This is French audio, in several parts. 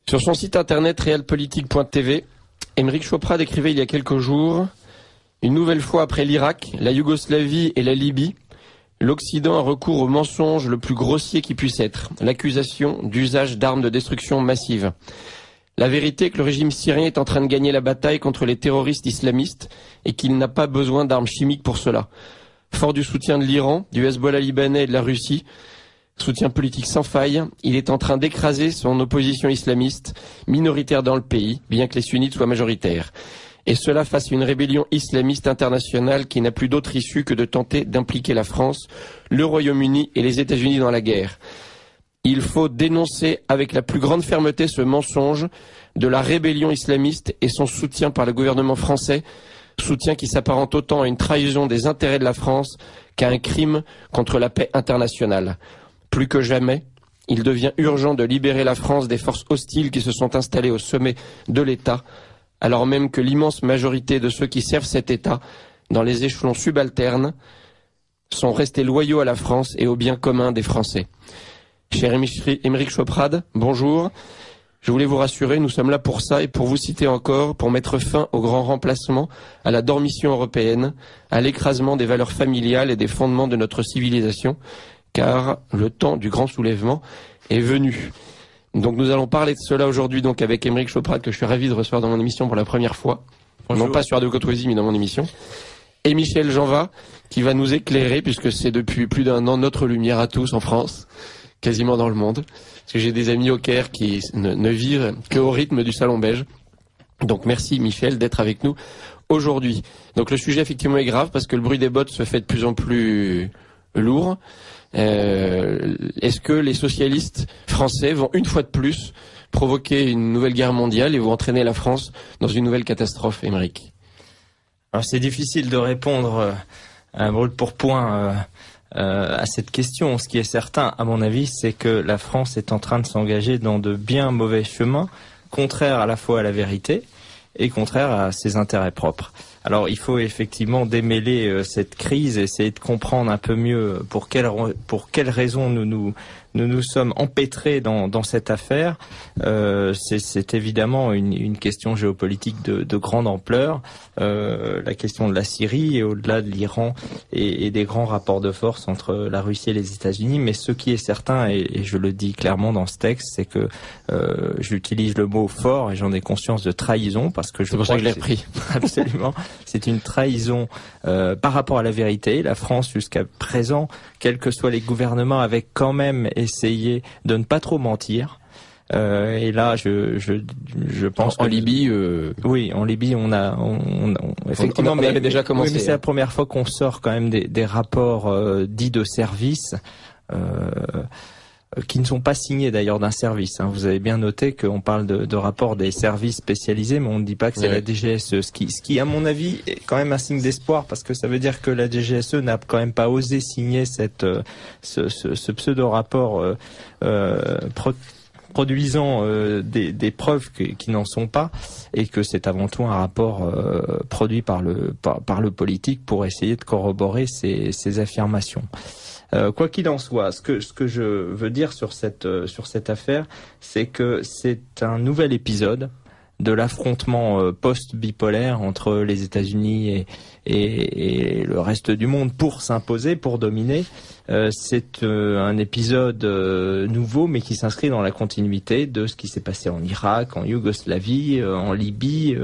Sur son site internet realpolitik.tv, Aymeric Chauprade écrivait il y a quelques jours « Une nouvelle fois après l'Irak, la Yougoslavie et la Libye, l'Occident a recours au mensonge le plus grossier qui puisse être, l'accusation d'usage d'armes de destruction massive. La vérité est que le régime syrien est en train de gagner la bataille contre les terroristes islamistes et qu'il n'a pas besoin d'armes chimiques pour cela. Fort du soutien de l'Iran, du Hezbollah libanais et de la Russie, soutien politique sans faille, il est en train d'écraser son opposition islamiste, minoritaire dans le pays, bien que les sunnites soient majoritaires. Et cela face à une rébellion islamiste internationale qui n'a plus d'autre issue que de tenter d'impliquer la France, le Royaume-Uni et les États-Unis dans la guerre. Il faut dénoncer avec la plus grande fermeté ce mensonge de la rébellion islamiste et son soutien par le gouvernement français, soutien qui s'apparente autant à une trahison des intérêts de la France qu'à un crime contre la paix internationale. Plus que jamais, il devient urgent de libérer la France des forces hostiles qui se sont installées au sommet de l'État, alors même que l'immense majorité de ceux qui servent cet État, dans les échelons subalternes, sont restés loyaux à la France et au bien commun des Français. Cher Aymeric Chauprade, bonjour. Je voulais vous rassurer, nous sommes là pour ça et pour vous citer encore, pour mettre fin au grand remplacement, à la dormition européenne, à l'écrasement des valeurs familiales et des fondements de notre civilisation, car le temps du grand soulèvement est venu. Donc nous allons parler de cela aujourd'hui donc avec Aymeric Chauprade, que je suis ravi de recevoir dans mon émission pour la première fois. Bonjour. Non pas sur Radio Côte-Oisy, mais dans mon émission. Et Michel Janva, qui va nous éclairer, puisque c'est depuis plus d'1 an notre lumière à tous en France, quasiment dans le monde. Parce que j'ai des amis au Caire qui ne vivent qu'au rythme du salon beige. Donc merci Michel d'être avec nous aujourd'hui. Donc le sujet effectivement est grave parce que le bruit des bottes se fait de plus en plus lourd. Est-ce que les socialistes français vont une fois de plus provoquer une nouvelle guerre mondiale et vont entraîner la France dans une nouvelle catastrophe, Aymeric? Alors c'est difficile de répondre à brûle pour point à cette question. Ce qui est certain, à mon avis, c'est que la France est en train de s'engager dans de bien mauvais chemins, contraires à la fois à la vérité et contraires à ses intérêts propres. Alors il faut effectivement démêler cette crise, essayer de comprendre un peu mieux pour quelles raisons nous nous sommes empêtrés dans cette affaire. C'est évidemment une question géopolitique de grande ampleur, la question de la Syrie et au-delà de l'Iran et des grands rapports de force entre la Russie et les États-Unis. Mais ce qui est certain, et je le dis clairement dans ce texte, c'est que j'utilise le mot fort et j'en ai conscience de trahison parce que je crois que je l'ai pris. Absolument. C'est une trahison par rapport à la vérité. La France, jusqu'à présent, quels que soient les gouvernements, avait quand même essayé de ne pas trop mentir. Et là, je pense en Libye, oui, en Libye, on effectivement, on avait déjà commencé. Oui, mais c'est la première fois qu'on sort quand même des rapports dits de service. Qui ne sont pas signés d'ailleurs d'un service. Vous avez bien noté qu'on parle de rapports des services spécialisés, mais on ne dit pas que c'est la DGSE. Ce qui, à mon avis, est quand même un signe d'espoir, parce que ça veut dire que la DGSE n'a quand même pas osé signer ce pseudo-rapport produisant des preuves qui n'en sont pas, et que c'est avant tout un rapport produit par le politique pour essayer de corroborer ces affirmations. Quoi qu'il en soit, ce que je veux dire sur cette affaire, c'est que c'est un nouvel épisode de l'affrontement post-bipolaire entre les États-Unis et le reste du monde pour s'imposer, pour dominer. C'est un épisode nouveau, mais qui s'inscrit dans la continuité de ce qui s'est passé en Irak, en Yougoslavie, en Libye,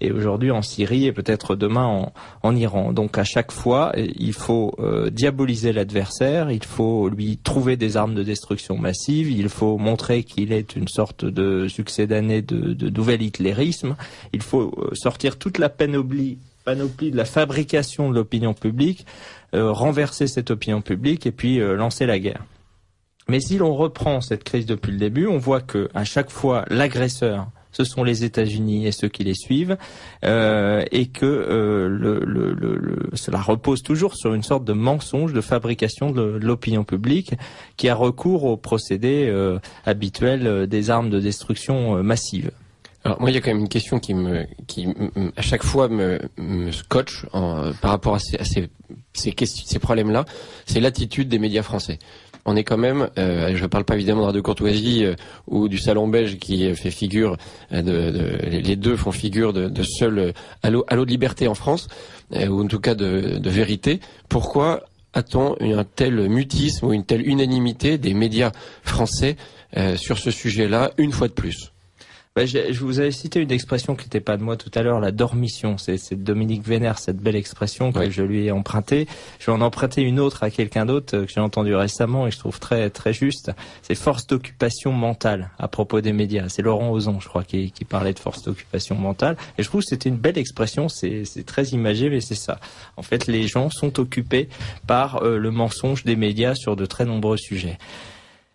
et aujourd'hui en Syrie, et peut-être demain en Iran. Donc à chaque fois, il faut diaboliser l'adversaire, il faut lui trouver des armes de destruction massive, il faut montrer qu'il est une sorte de succédané de nouvel hitlérisme, il faut sortir toute la panoplie de la fabrication de l'opinion publique, renverser cette opinion publique et puis lancer la guerre. Mais si l'on reprend cette crise depuis le début, on voit que à chaque fois l'agresseur, ce sont les États-Unis et ceux qui les suivent, et que cela repose toujours sur une sorte de mensonge de fabrication de l'opinion publique qui a recours au procédé habituel des armes de destruction massive. Alors moi, il y a quand même une question qui à chaque fois me scotche par rapport à ces problèmes-là, c'est l'attitude des médias français. on est quand même, je parle pas évidemment de Radio Courtoisie ou du Salon Belge qui fait figure les deux font figure de seul halo de liberté en France, ou en tout cas de vérité. Pourquoi a-t-on un tel mutisme ou une telle unanimité des médias français sur ce sujet-là, une fois de plus? Je vous avais cité une expression qui n'était pas de moi tout à l'heure, la dormition. C'est Dominique Vénère, cette belle expression que je lui ai empruntée. Je vais en emprunter une autre à quelqu'un d'autre que j'ai entendu récemment et je trouve très très juste. C'est force d'occupation mentale à propos des médias. C'est Laurent Ozon, je crois, qui parlait de force d'occupation mentale. Et je trouve que c'était une belle expression. C'est très imagé, mais c'est ça. En fait, les gens sont occupés par le mensonge des médias sur de très nombreux sujets.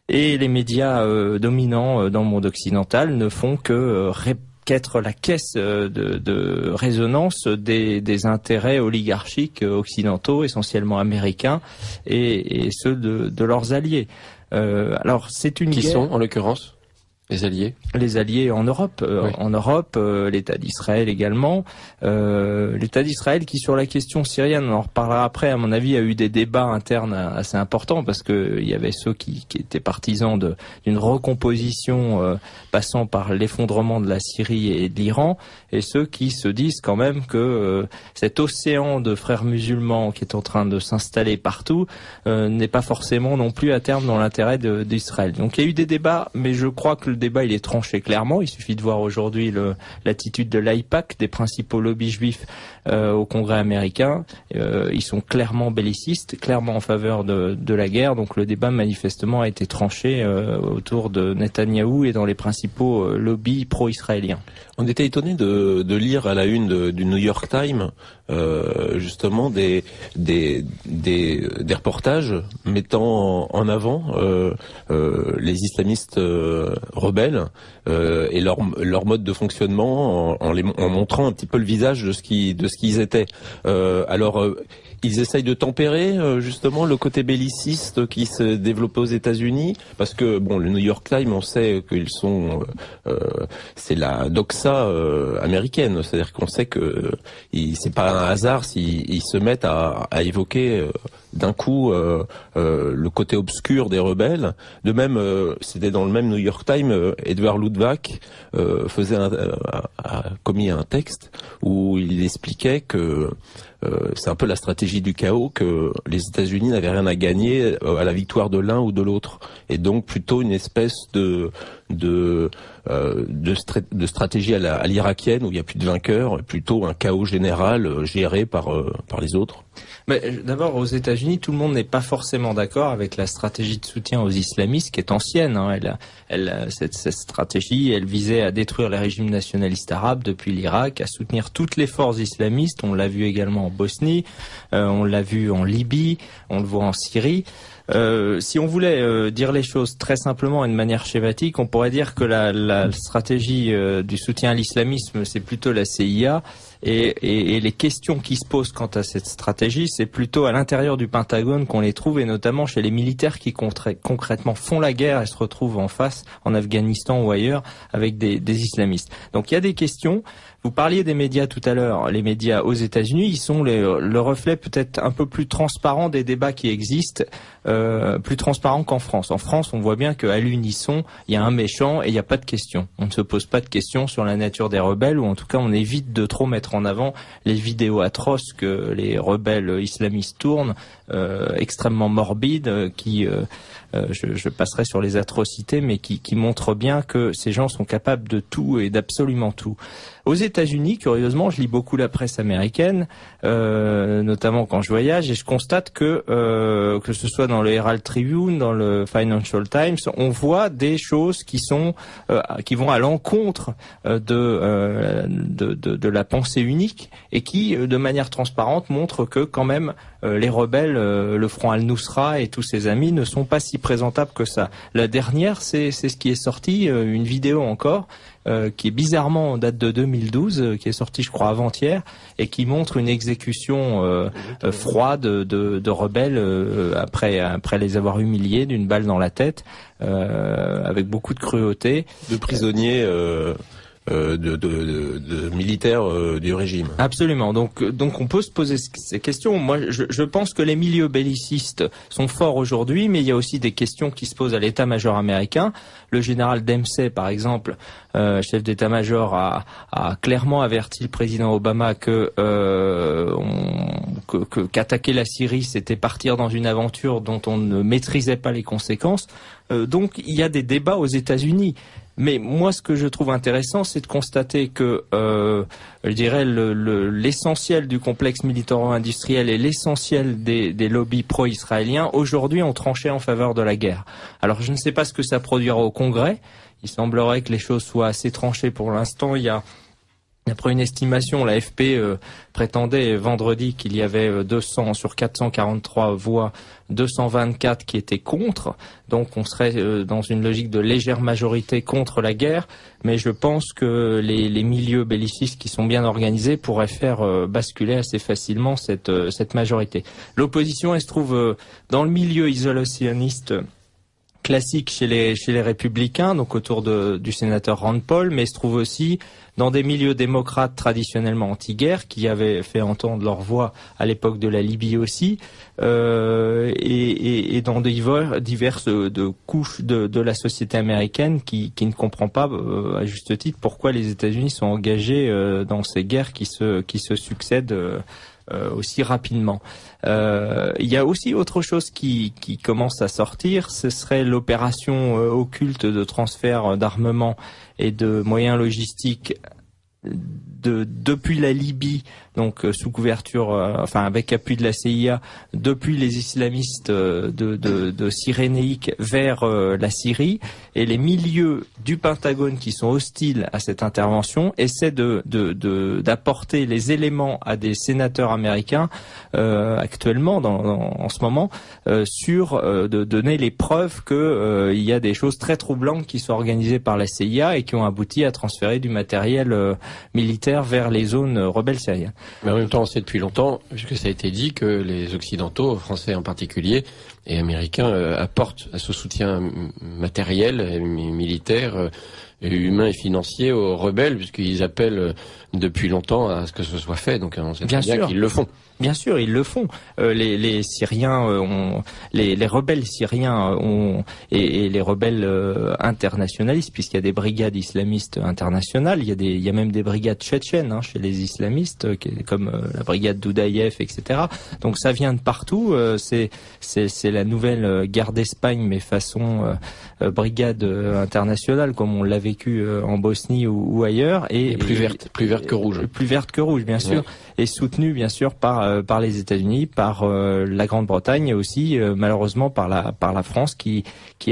Et les médias dominants dans le monde occidental ne font qu'être la caisse de résonance des intérêts oligarchiques occidentaux, essentiellement américains, et ceux de leurs alliés. Alors c'est une guerre. Qui sont, en l'occurrence, les alliés en Europe, l'État d'Israël également, l'État d'Israël qui sur la question syrienne, on en reparlera après, à mon avis, a eu des débats internes assez importants parce que il y avait ceux qui étaient partisans d'une recomposition passant par l'effondrement de la Syrie et de l'Iran, et ceux qui se disent quand même que cet océan de frères musulmans qui est en train de s'installer partout n'est pas forcément non plus à terme dans l'intérêt d'Israël. Donc il y a eu des débats, mais je crois que le débat il est tranché clairement. Il suffit de voir aujourd'hui l'attitude de l'AIPAC, des principaux lobbies juifs au Congrès américain. Ils sont clairement bellicistes, clairement en faveur de la guerre. Donc le débat manifestement a été tranché autour de Netanyahou et dans les principaux lobbies pro-israéliens. On était étonné de lire à la une du New York Times justement des reportages mettant en avant les islamistes rebelles et leur mode de fonctionnement en montrant un petit peu le visage de ce qu'ils étaient. Ils essayent de tempérer justement le côté belliciste qui se développe aux États-Unis, parce que bon, le New York Times, on sait qu'ils sont, c'est la doxa américaine, c'est-à-dire qu'on sait que c'est pas un hasard s'ils se mettent à évoquer d'un coup le côté obscur des rebelles. De même, c'était dans le même New York Times, Edward Luttwak a commis un texte où il expliquait que c'est un peu la stratégie du chaos, que les États-Unis n'avaient rien à gagner à la victoire de l'un ou de l'autre, et donc plutôt une espèce de stratégie à l'irakienne où il n'y a plus de vainqueurs, plutôt un chaos général géré par les autres. Mais d'abord, aux États-Unis, tout le monde n'est pas forcément d'accord avec la stratégie de soutien aux islamistes, qui est ancienne. Cette stratégie, elle visait à détruire les régimes nationalistes arabes depuis l'Irak, à soutenir toutes les forces islamistes. On l'a vu également en Bosnie, on l'a vu en Libye, on le voit en Syrie. Si on voulait dire les choses très simplement et de manière schématique, on pourrait dire que la stratégie du soutien à l'islamisme, c'est plutôt la CIA. Et les questions qui se posent quant à cette stratégie, c'est plutôt à l'intérieur du Pentagone qu'on les trouve, et notamment chez les militaires qui concrètement font la guerre et se retrouvent en face, en Afghanistan ou ailleurs, avec des islamistes. Donc il y a des questions. Vous parliez des médias tout à l'heure. Les médias aux États-Unis, ils sont le reflet peut-être un peu plus transparent des débats qui existent, plus transparent qu'en France. En France, on voit bien qu'à l'unisson, il y a un méchant et il n'y a pas de questions. On ne se pose pas de questions sur la nature des rebelles, ou en tout cas, on évite de trop mettre en avant les vidéos atroces que les rebelles islamistes tournent, extrêmement morbides, qui je passerai sur les atrocités, mais qui montrent bien que ces gens sont capables de tout et d'absolument tout. Aux États-Unis, curieusement, je lis beaucoup la presse américaine, notamment quand je voyage, et je constate que ce soit dans le Herald Tribune, dans le Financial Times, on voit des choses qui vont à l'encontre de la pensée unique, et qui, de manière transparente, montrent que quand même les rebelles, le Front Al-Nusra et tous ses amis ne sont pas si présentables que ça. La dernière, c'est ce qui est sorti, une vidéo encore, qui est bizarrement en date de 2012, qui est sortie je crois avant-hier, et qui montre une exécution froide de rebelles après les avoir humiliés d'une balle dans la tête, avec beaucoup de cruauté. De prisonniers de militaires du régime. Absolument. Donc on peut se poser ces questions. Moi, je pense que les milieux bellicistes sont forts aujourd'hui, mais il y a aussi des questions qui se posent à l'état-major américain. Le général Dempsey, par exemple, chef d'état-major, a clairement averti le président Obama qu'attaquer la Syrie, c'était partir dans une aventure dont on ne maîtrisait pas les conséquences. Donc il y a des débats aux États-Unis. Mais moi, ce que je trouve intéressant, c'est de constater que, je dirais, l'essentiel du complexe militaro-industriel et l'essentiel des lobbies pro-israéliens, aujourd'hui, ont tranché en faveur de la guerre. Alors, je ne sais pas ce que ça produira au Congrès. Il semblerait que les choses soient assez tranchées pour l'instant. Il y a, d'après une estimation, l'AFP prétendait vendredi qu'il y avait 200 sur 443 voix, 224 qui étaient contre. Donc on serait dans une logique de légère majorité contre la guerre. Mais je pense que les milieux bellicistes qui sont bien organisés pourraient faire basculer assez facilement cette majorité. L'opposition, elle se trouve dans le milieu isolationniste classique chez les républicains, donc autour du sénateur Rand Paul, mais se trouve aussi dans des milieux démocrates traditionnellement anti-guerre, qui avaient fait entendre leur voix à l'époque de la Libye aussi, et dans diverses couches de la société américaine qui ne comprend pas, à juste titre, pourquoi les États-Unis sont engagés dans ces guerres qui se succèdent aussi rapidement. Il y a aussi autre chose qui commence à sortir, ce serait l'opération occulte de transfert d'armement et de moyens logistiques depuis la Libye, donc sous couverture, avec appui de la CIA, depuis les islamistes de Cyrénaïque vers la Syrie, et les milieux du Pentagone qui sont hostiles à cette intervention essaient d'apporter les éléments à des sénateurs américains actuellement, en ce moment, de donner les preuves que il y a des choses très troublantes qui sont organisées par la CIA et qui ont abouti à transférer du matériel militaire vers les zones rebelles syriennes. Mais en même temps, on sait depuis longtemps, puisque ça a été dit, que les Occidentaux, Français en particulier, et Américains, apportent ce soutien matériel, militaire, humain et financier aux rebelles, puisqu'ils appellent depuis longtemps à ce que ce soit fait. Donc on sait bien sûr qu'ils le font. Bien sûr, ils le font. Les Syriens, les rebelles syriens et les rebelles internationalistes, puisqu'il y a des brigades islamistes internationales, il y a même des brigades tchétchènes chez les islamistes, comme la brigade d'Oudaïev, etc. Donc ça vient de partout. C'est la nouvelle guerre d'Espagne, mais façon brigade internationale, comme on l'a vécu en Bosnie ou ailleurs, et plus verte que rouge. Plus verte que rouge, bien sûr, et soutenue bien sûr par les États-Unis, par la Grande-Bretagne et aussi malheureusement par la France qui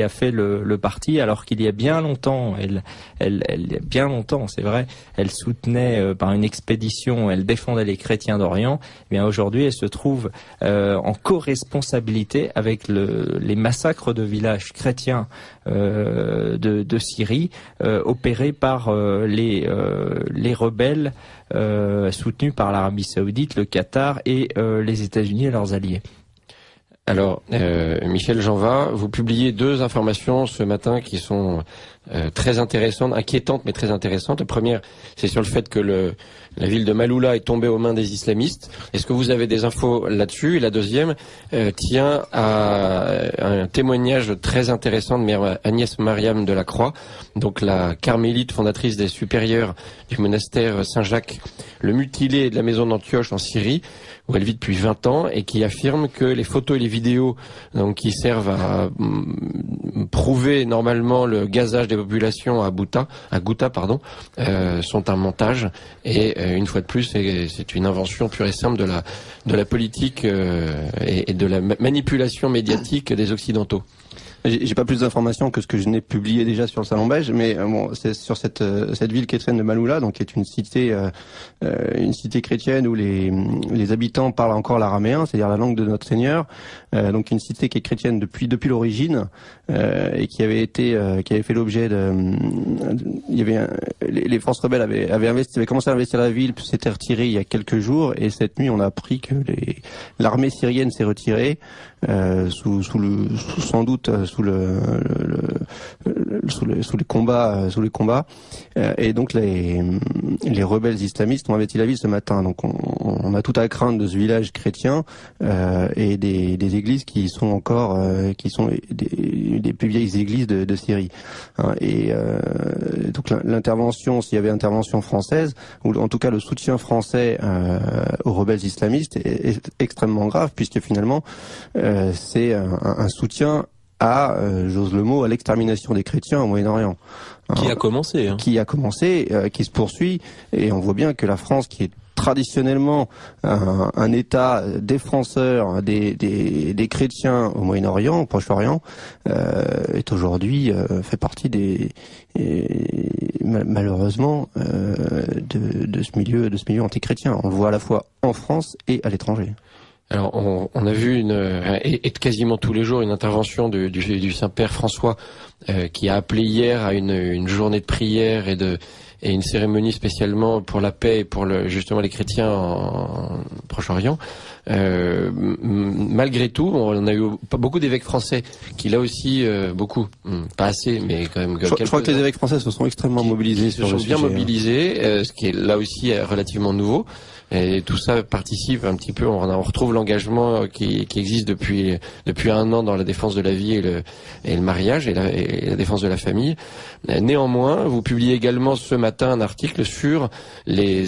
a fait le parti, alors qu'il y a bien longtemps, bien longtemps, c'est vrai, elle soutenait par une expédition, elle défendait les chrétiens d'Orient. Eh bien aujourd'hui, elle se trouve en co-responsabilité avec les massacres de villages chrétiens de Syrie opérés par les rebelles soutenus par l'Arabie Saoudite, le Qatar et les États-Unis et leurs alliés. Alors, Michel Janva, vous publiez 2 informations ce matin qui sont très intéressantes, inquiétantes mais très intéressantes. La première, c'est sur le fait que la ville de Maaloula est tombée aux mains des islamistes. Est-ce que vous avez des infos là-dessus? Et la deuxième tient à un témoignage très intéressant de Mère Agnès Mariam de la Croix, donc la carmélite fondatrice des supérieurs du monastère Saint-Jacques, le mutilé de la maison d'Antioche en Syrie, où elle vit depuis 20 ans, et qui affirme que les photos et les vidéos donc qui servent à prouver normalement le gazage des populations à Ghouta, sont un montage, et une fois de plus c'est une invention pure et simple de la politique et de la manipulation médiatique des Occidentaux. J'ai pas plus d'informations que ce que je n'ai publié déjà sur le Salon Belge, mais c'est sur cette ville chrétienne de Maaloula, donc qui est une cité chrétienne où les habitants parlent encore l'araméen, c'est-à-dire la langue de notre Seigneur. Donc une cité qui est chrétienne depuis l'origine et qui avait fait l'objet les forces rebelles avaient commencé à investir la ville, puis s'étaient retirés il y a quelques jours, et cette nuit on a appris que l'armée syrienne s'est retirée sans doute sous les combats, et donc les rebelles islamistes ont investi la ville ce matin. Donc on a tout à craindre de ce village chrétien et des églises qui sont encore des plus vieilles églises de Syrie. Et donc l'intervention, s'il y avait intervention française, ou en tout cas le soutien français aux rebelles islamistes est extrêmement grave, puisque finalement c'est un soutien à, j'ose le mot, à l'extermination des chrétiens au Moyen-Orient. Qui a commencé. Qui a commencé, qui se poursuit, et on voit bien que la France, qui est traditionnellement un État défenseur des chrétiens au Moyen-Orient, au Proche-Orient, est aujourd'hui fait partie malheureusement de ce milieu antichrétien. On le voit à la fois en France et à l'étranger. Alors, on a vu et quasiment tous les jours une intervention du Saint-Père François qui a appelé hier à une journée de prière et une cérémonie spécialement pour la paix et pour justement les chrétiens en Proche-Orient. Malgré tout, on a eu beaucoup d'évêques français qui là aussi beaucoup, pas assez, mais quand même. Je crois que les évêques français se sont extrêmement mobilisés sur le sujet. Bien mobilisés, ce qui est là aussi relativement nouveau. Et tout ça participe un petit peu. On retrouve l'engagement qui existe depuis 1 an dans la défense de la vie et le mariage et la défense de la famille. Néanmoins, vous publiez également ce matin un article sur les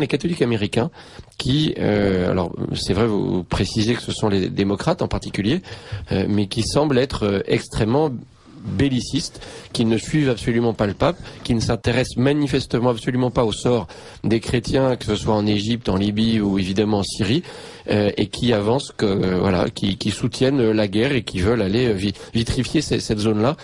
catholiques américains, qui, alors c'est vrai, vous précisez que ce sont les démocrates en particulier, mais qui semblent être extrêmement bellicistes, qui ne suivent absolument pas le pape, qui ne s'intéressent manifestement absolument pas au sort des chrétiens, que ce soit en Égypte, en Libye ou évidemment en Syrie, et qui avancent, qui soutiennent la guerre et qui veulent aller vitrifier cette zone-là.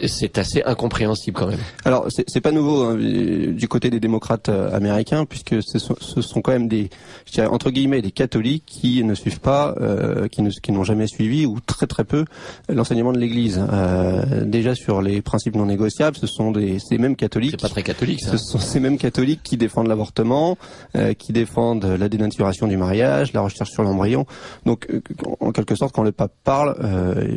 C'est assez incompréhensible quand même. Alors c'est pas nouveau du côté des démocrates américains, puisque ce sont quand même je dirais, entre guillemets, des catholiques qui ne suivent pas, qui n'ont jamais suivi ou très très peu l'enseignement de l'Église. Déjà sur les principes non négociables, ce sont ces mêmes catholiques. C'est pas très catholique, ça. Ce sont ces mêmes catholiques qui défendent l'avortement, qui défendent la dénaturation du mariage, la recherche sur l'embryon. Donc, en quelque sorte, quand le pape parle,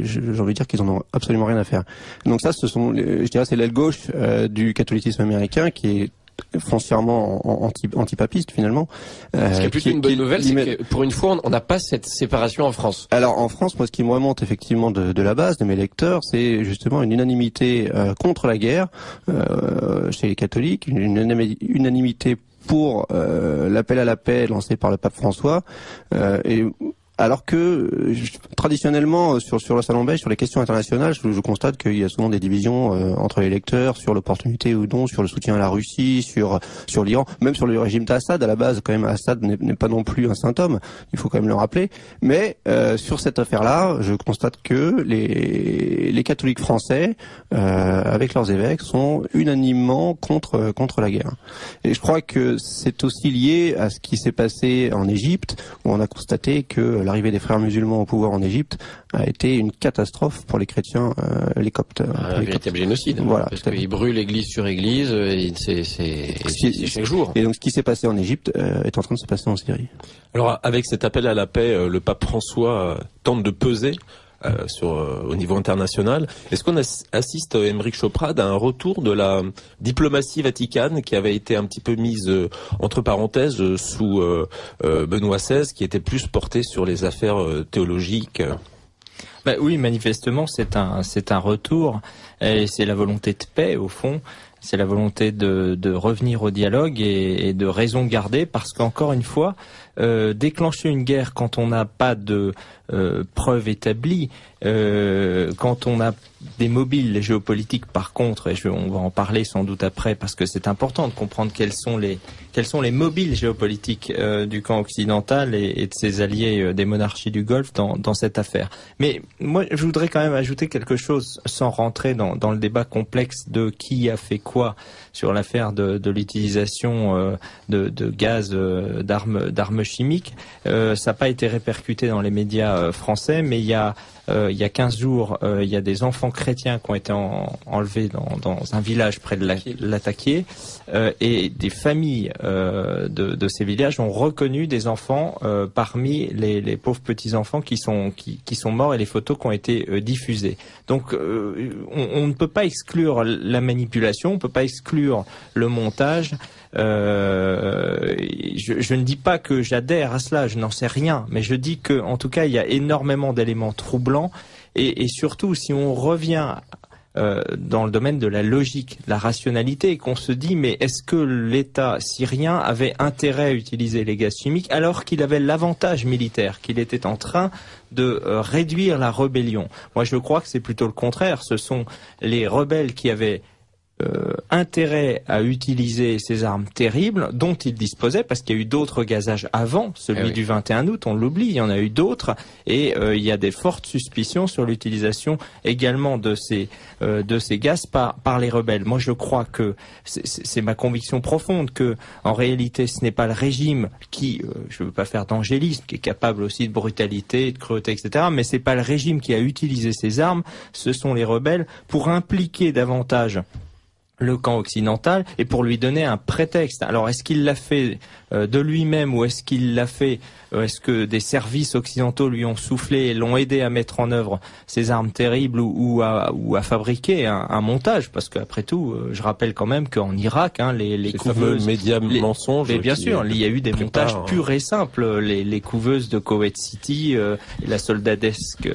j'ai envie de dire qu'ils en ont absolument rien à faire. Donc ça, c'est l'aile gauche du catholicisme américain qui est foncièrement antipapiste finalement. Ce qui est plutôt une bonne nouvelle, c'est que pour une fois, on n'a pas cette séparation en France. Alors en France, moi, ce qui me remonte effectivement de la base de mes lecteurs, c'est justement une unanimité contre la guerre chez les catholiques, une unanimité pour l'appel à la paix lancé par le pape François, alors que traditionnellement sur le Salon Beige, sur les questions internationales, je constate qu'il y a souvent des divisions entre les lecteurs sur l'opportunité ou non, sur le soutien à la Russie, sur l'Iran, même sur le régime d'Assad. À la base, quand même, Assad n'est pas non plus un saint homme, il faut quand même le rappeler. Mais sur cette affaire-là, je constate que les catholiques français, avec leurs évêques, sont unanimement contre la guerre. Et je crois que c'est aussi lié à ce qui s'est passé en Égypte, où on a constaté que l'arrivée des frères musulmans au pouvoir en Égypte a été une catastrophe pour les chrétiens, les Coptes. Un véritable génocide. Voilà, parce qu'ils brûlent église sur église, et c'est chaque jour. Et donc ce qui s'est passé en Égypte est en train de se passer en Syrie. Alors avec cet appel à la paix, le pape François tente de peser au niveau international. Est-ce qu'on assiste, Aymeric Choprade, à un retour de la diplomatie vaticane qui avait été un petit peu mise entre parenthèses sous Benoît XVI, qui était plus porté sur les affaires théologiques? Oui, manifestement, c'est un retour, et c'est la volonté de paix au fond. C'est la volonté de revenir au dialogue et de raison garder, parce qu'encore une fois, déclencher une guerre quand on n'a pas de preuves établies, quand on a des mobiles géopolitiques par contre, et on va en parler sans doute après parce que c'est important de comprendre quels sont les mobiles géopolitiques du camp occidental et de ses alliés des monarchies du Golfe dans cette affaire. Mais moi, je voudrais quand même ajouter quelque chose sans rentrer dans le débat complexe de qui a fait quoi sur l'affaire de l'utilisation de gaz, d'armes chimiques. Ça n'a pas été répercuté dans les médias français, mais il y a 15 jours, il y a des enfants chrétiens qui ont été enlevés dans un village près de Lattaquié, et des familles de ces villages ont reconnu des enfants parmi les pauvres petits-enfants qui sont morts, et les photos qui ont été diffusées. Donc on ne peut pas exclure la manipulation, on ne peut pas exclure le montage. Je ne dis pas que j'adhère à cela, je n'en sais rien, mais je dis que, en tout cas, il y a énormément d'éléments troublants, et surtout si on revient dans le domaine de la logique, de la rationalité, et qu'on se dit, mais est-ce que l'État syrien avait intérêt à utiliser les gaz chimiques alors qu'il avait l'avantage militaire, qu'il était en train de réduire la rébellion? Moi, je crois que c'est plutôt le contraire. Ce sont les rebelles qui avaient intérêt à utiliser ces armes terribles dont ils disposaient, parce qu'il y a eu d'autres gazages avant celui du 21 août, on l'oublie, il y en a eu d'autres, et il y a des fortes suspicions sur l'utilisation également de ces gaz par les rebelles. Moi, je crois que c'est ma conviction profonde que, en réalité, ce n'est pas le régime qui, je ne veux pas faire d'angélisme, qui est capable aussi de brutalité, de cruauté, etc., mais c'est pas le régime qui a utilisé ces armes, ce sont les rebelles pour impliquer davantage le camp occidental et pour lui donner un prétexte. Alors, est-ce qu'il l'a fait de lui-même, ou est-ce qu'il l'a fait, est-ce que des services occidentaux lui ont soufflé et l'ont aidé à mettre en œuvre ces armes terribles, ou à fabriquer un montage? Parce qu'après tout, je rappelle quand même qu'en Irak, les couveuses, médias mensonges. Mais bien sûr, il y a eu des montages purs et simples. Les couveuses de Koweït City, la soldatesque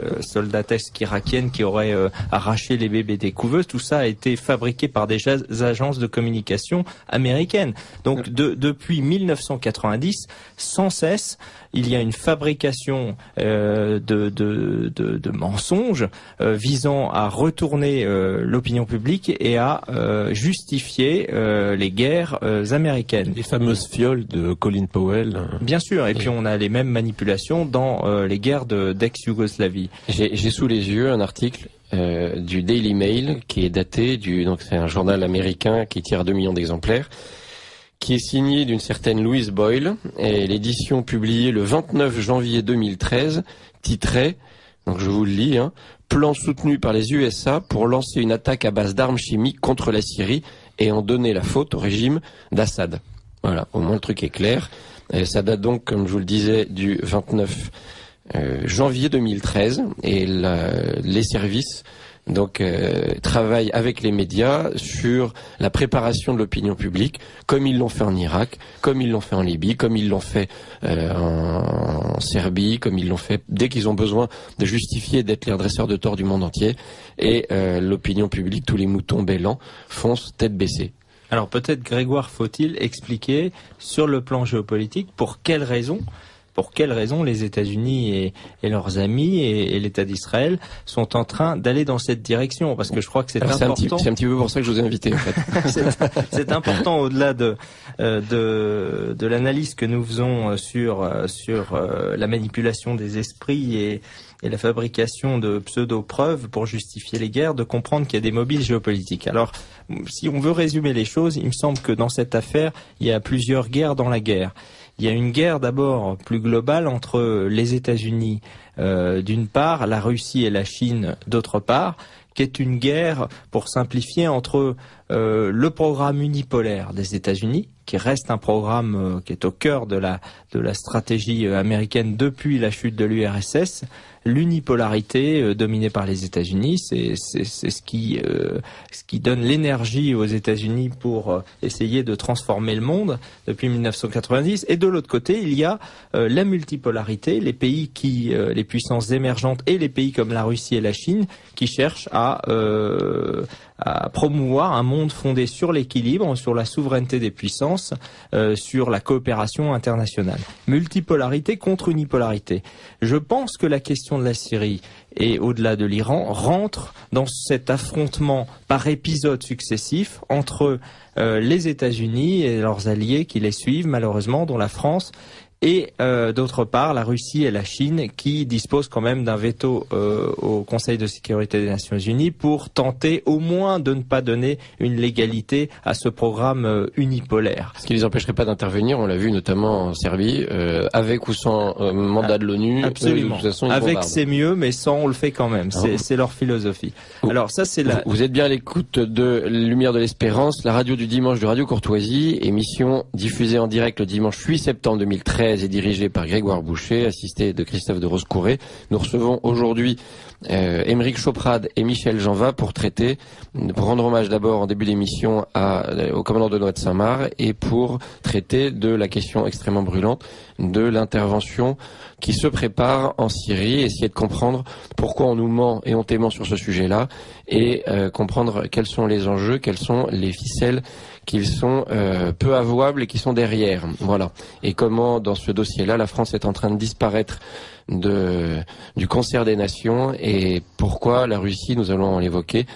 irakienne qui aurait arraché les bébés des couveuses, tout ça a été fabriqué par des agences de communication américaines. Donc depuis 1990, sans cesse, il y a une fabrication de mensonges visant à retourner l'opinion publique et à justifier les guerres américaines. Les fameuses fioles de Colin Powell. Bien sûr, et puis on a les mêmes manipulations dans les guerres d'ex-Yougoslavie. J'ai sous les yeux un article du Daily Mail qui est daté donc c'est un journal américain qui tire 2 millions d'exemplaires, qui est signé d'une certaine Louise Boyle, et l'édition publiée le 29 janvier 2013 titrait, donc je vous le lis, plan soutenu par les USA pour lancer une attaque à base d'armes chimiques contre la Syrie et en donner la faute au régime d'Assad. Voilà, au moins le truc est clair. Et ça date donc, comme je vous le disais, du 29 janvier 2013, et les services travaillent avec les médias sur la préparation de l'opinion publique, comme ils l'ont fait en Irak, comme ils l'ont fait en Libye, comme ils l'ont fait en Serbie, comme ils l'ont fait dès qu'ils ont besoin de justifier d'être les redresseurs de tort du monde entier, et l'opinion publique, tous les moutons bêlants, foncent tête baissée. Alors peut-être, Grégoire, faut-il expliquer sur le plan géopolitique pour quelles raisons les États-Unis et leurs amis et l'État d'Israël sont en train d'aller dans cette direction? Parce que je crois que c'est important. C'est un petit peu pour ça que je vous ai invité, en fait. c'est important, au-delà de l'analyse que nous faisons sur la manipulation des esprits et la fabrication de pseudo-preuves pour justifier les guerres, de comprendre qu'il y a des mobiles géopolitiques. Alors, si on veut résumer les choses, il me semble que dans cette affaire, il y a plusieurs guerres dans la guerre. Il y a une guerre d'abord plus globale entre les États-Unis d'une part, la Russie et la Chine d'autre part, qui est une guerre, pour simplifier, entre le programme unipolaire des États-Unis, qui reste un programme qui est au cœur de la stratégie américaine depuis la chute de l'URSS. L'unipolarité dominée par les États-Unis, c'est ce qui donne l'énergie aux États-Unis pour essayer de transformer le monde depuis 1990. Et de l'autre côté, il y a la multipolarité, les pays les puissances émergentes et les pays comme la Russie et la Chine qui cherchent à promouvoir un monde fondé sur l'équilibre, sur la souveraineté des puissances, sur la coopération internationale. Multipolarité contre unipolarité. Je pense que la question de la Syrie et au-delà de l'Iran rentre dans cet affrontement par épisodes successifs entre les États-Unis et leurs alliés qui les suivent, malheureusement, dont la France, et d'autre part la Russie et la Chine qui disposent quand même d'un veto au Conseil de sécurité des Nations Unies pour tenter au moins de ne pas donner une légalité à ce programme unipolaire. Ce qui les empêcherait pas d'intervenir, on l'a vu notamment en Serbie, avec ou sans mandat de l'ONU. Absolument. De toute façon, avec c'est mieux, mais sans on le fait quand même. C'est leur philosophie. Alors ça c'est Vous êtes bien à l'écoute de Lumière de l'Espérance, la radio du dimanche de Radio Courtoisie, émission diffusée en direct le dimanche 8 septembre 2013 et dirigée par Grégoire Boucher, assisté de Christophe de Roscouré. Nous recevons aujourd'hui Aymeric Choprade et Michel Janva pour rendre hommage d'abord en début d'émission au commandant de Noël de Saint-Marc et pour traiter de la question extrêmement brûlante de l'intervention qui se prépare en Syrie, essayer de comprendre pourquoi on nous ment et on témoigne sur ce sujet-là et comprendre quels sont les enjeux, quelles sont les ficelles qui sont peu avouables et qui sont derrière. Voilà. Et comment dans ce dossier-là, la France est en train de disparaître du concert des nations et pourquoi la Russie, nous allons l'évoquer,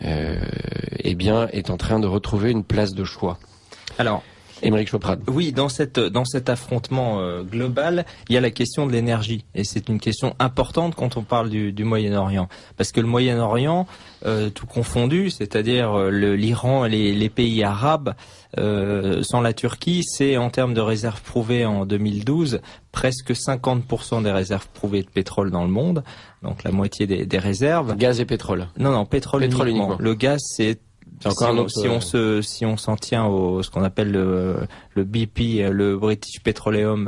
est en train de retrouver une place de choix. Alors, Aymeric Choprade. Oui, dans cet affrontement global, il y a la question de l'énergie et c'est une question importante quand on parle du Moyen-Orient, parce que le Moyen-Orient, tout confondu, c'est-à-dire l'Iran et les pays arabes, sans la Turquie, c'est en termes de réserves prouvées en 2012 presque 50% des réserves prouvées de pétrole dans le monde, donc la moitié des réserves. Gaz et pétrole. Non, pétrole uniquement. Le gaz, c'est si on s'en tient au ce qu'on appelle le BP, le British Petroleum,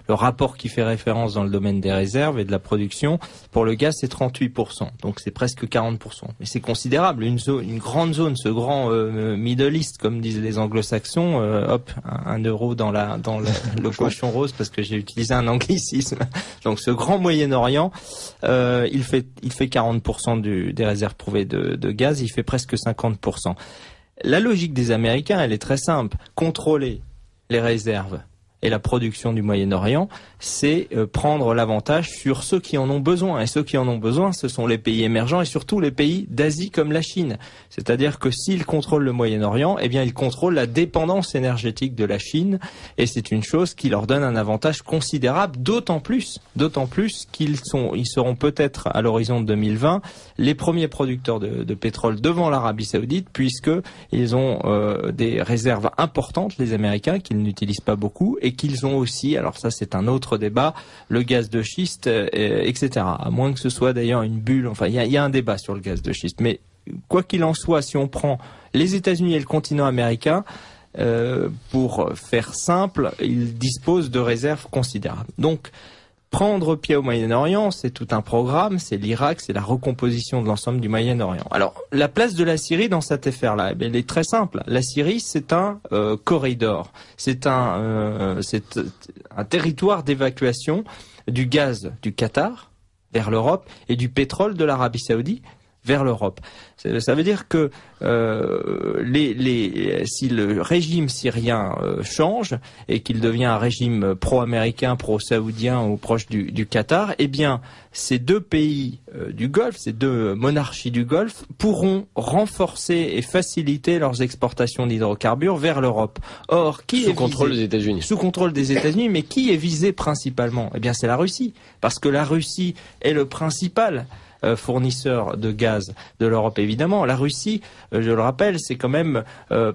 le rapport qui fait référence dans le domaine des réserves et de la production, pour le gaz c'est 38%, donc c'est presque 40%. Mais c'est considérable, une grande zone, ce grand Middle East comme disent les Anglo-Saxons, un euro dans le cochon rose parce que j'ai utilisé un anglicisme. Donc ce grand Moyen-Orient, il fait 40% des réserves prouvées de gaz, il fait presque 50%. La logique des Américains, elle est très simple. Contrôler les réserves et la production du Moyen-Orient, c'est prendre l'avantage sur ceux qui en ont besoin. Et ceux qui en ont besoin, ce sont les pays émergents et surtout les pays d'Asie comme la Chine. C'est-à-dire que s'ils contrôlent le Moyen-Orient, eh bien ils contrôlent la dépendance énergétique de la Chine. Et c'est une chose qui leur donne un avantage considérable, d'autant plus qu'ils seront peut-être à l'horizon de 2020 les premiers producteurs de pétrole devant l'Arabie Saoudite, puisque ils ont des réserves importantes, les Américains, qu'ils n'utilisent pas beaucoup, et qu'ils ont aussi, alors ça c'est un autre débat, le gaz de schiste, etc. À moins que ce soit d'ailleurs une bulle, enfin il y a un débat sur le gaz de schiste. Mais quoi qu'il en soit, si on prend les États-Unis et le continent américain, pour faire simple, ils disposent de réserves considérables. Donc, prendre pied au Moyen-Orient, c'est tout un programme, c'est l'Irak, c'est la recomposition de l'ensemble du Moyen-Orient. Alors, la place de la Syrie dans cette affaire-là, elle est très simple. La Syrie, c'est un corridor, c'est un territoire d'évacuation du gaz du Qatar vers l'Europe et du pétrole de l'Arabie Saoudite vers l'Europe. Ça veut dire que si le régime syrien change et qu'il devient un régime pro-américain, pro-saoudien ou proche du Qatar, eh bien ces deux pays du Golfe, ces deux monarchies du Golfe pourront renforcer et faciliter leurs exportations d'hydrocarbures vers l'Europe. Or, sous contrôle des États-Unis. Sous contrôle des États-Unis, mais qui est visé principalement? Eh bien c'est la Russie, parce que la Russie est le principal fournisseur de gaz de l'Europe, évidemment. La Russie, je le rappelle, c'est quand même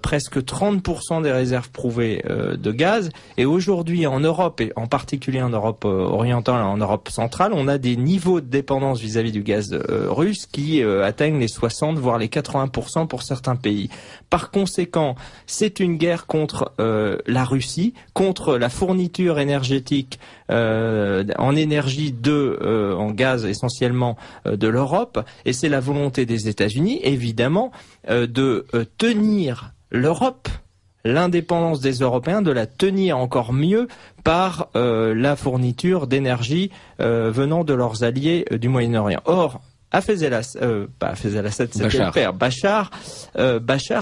presque 30% des réserves prouvées de gaz. Et aujourd'hui, en Europe, et en particulier en Europe orientale, en Europe centrale, on a des niveaux de dépendance vis-à-vis du gaz russe qui atteignent les 60, voire les 80% pour certains pays. Par conséquent, c'est une guerre contre la Russie, contre la fourniture énergétique en énergie en gaz essentiellement de l'Europe, et c'est la volonté des États-Unis, évidemment, de tenir l'Europe, l'indépendance des Européens, de la tenir encore mieux par la fourniture d'énergie venant de leurs alliés du Moyen-Orient. Or, Hafez el-Assad, c'est le père. Bachar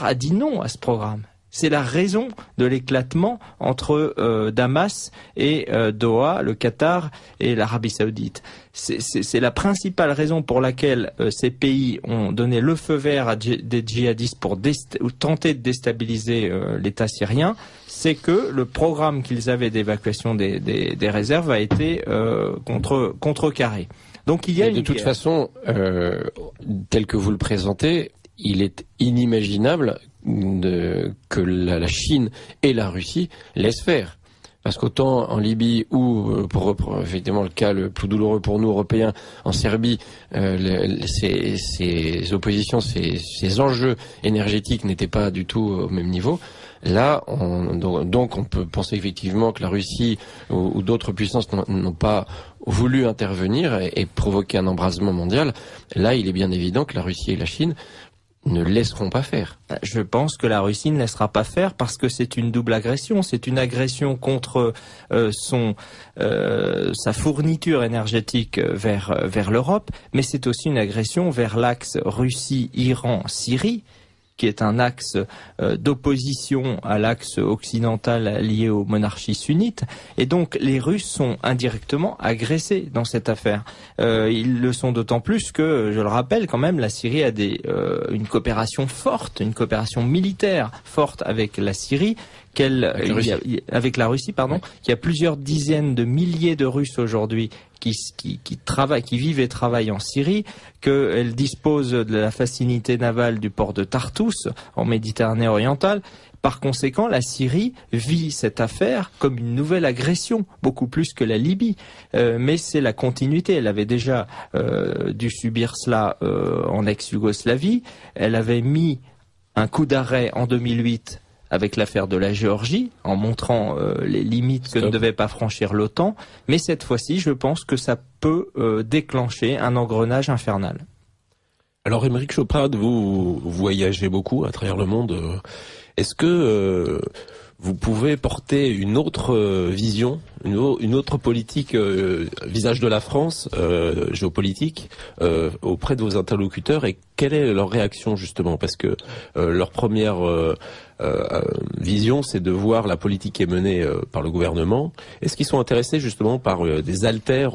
a dit non à ce programme. C'est la raison de l'éclatement entre Damas et Doha, le Qatar et l'Arabie Saoudite. C'est la principale raison pour laquelle ces pays ont donné le feu vert à des djihadistes pour tenter de déstabiliser l'État syrien. C'est que le programme qu'ils avaient d'évacuation des réserves a été contrecarré. Donc il y a de toute façon, tel que vous le présentez, il est inimaginable que la Chine et la Russie laissent faire. Parce qu'autant en Libye ou, pour effectivement le cas le plus douloureux pour nous Européens, en Serbie, ces oppositions, ces enjeux énergétiques n'étaient pas du tout au même niveau. Là, donc on peut penser effectivement que la Russie ou d'autres puissances n'ont pas voulu intervenir et provoquer un embrasement mondial. Là, il est bien évident que la Russie et la Chine ne laisseront pas faire. Je pense que la Russie ne laissera pas faire parce que c'est une double agression. C'est une agression contre sa fourniture énergétique vers l'Europe, mais c'est aussi une agression vers l'axe Russie-Iran-Syrie, qui est un axe d'opposition à l'axe occidental lié aux monarchies sunnites. Et donc les Russes sont indirectement agressés dans cette affaire. Ils le sont d'autant plus que, je le rappelle quand même, la Syrie a une coopération forte, une coopération militaire forte avec la Syrie, avec la Russie, pardon, qui a plusieurs dizaines de milliers de Russes aujourd'hui qui vivent et travaillent en Syrie, qu'elle dispose de la facilité navale du port de Tartous en Méditerranée orientale. Par conséquent, la Syrie vit cette affaire comme une nouvelle agression, beaucoup plus que la Libye. Mais c'est la continuité. Elle avait déjà dû subir cela en ex-Yougoslavie. Elle avait mis un coup d'arrêt en 2008 avec l'affaire de la Géorgie, en montrant les limites que ne devait pas franchir l'OTAN. Mais cette fois-ci, je pense que ça peut déclencher un engrenage infernal. Alors, Aymeric Chauprade, vous voyagez beaucoup à travers le monde. Est-ce que vous pouvez porter une autre vision, une autre politique, visage de la France, géopolitique, auprès de vos interlocuteurs, et quelle est leur réaction justement? Parce que leur première vision, c'est de voir la politique qui est menée par le gouvernement. Est-ce qu'ils sont intéressés justement par des alters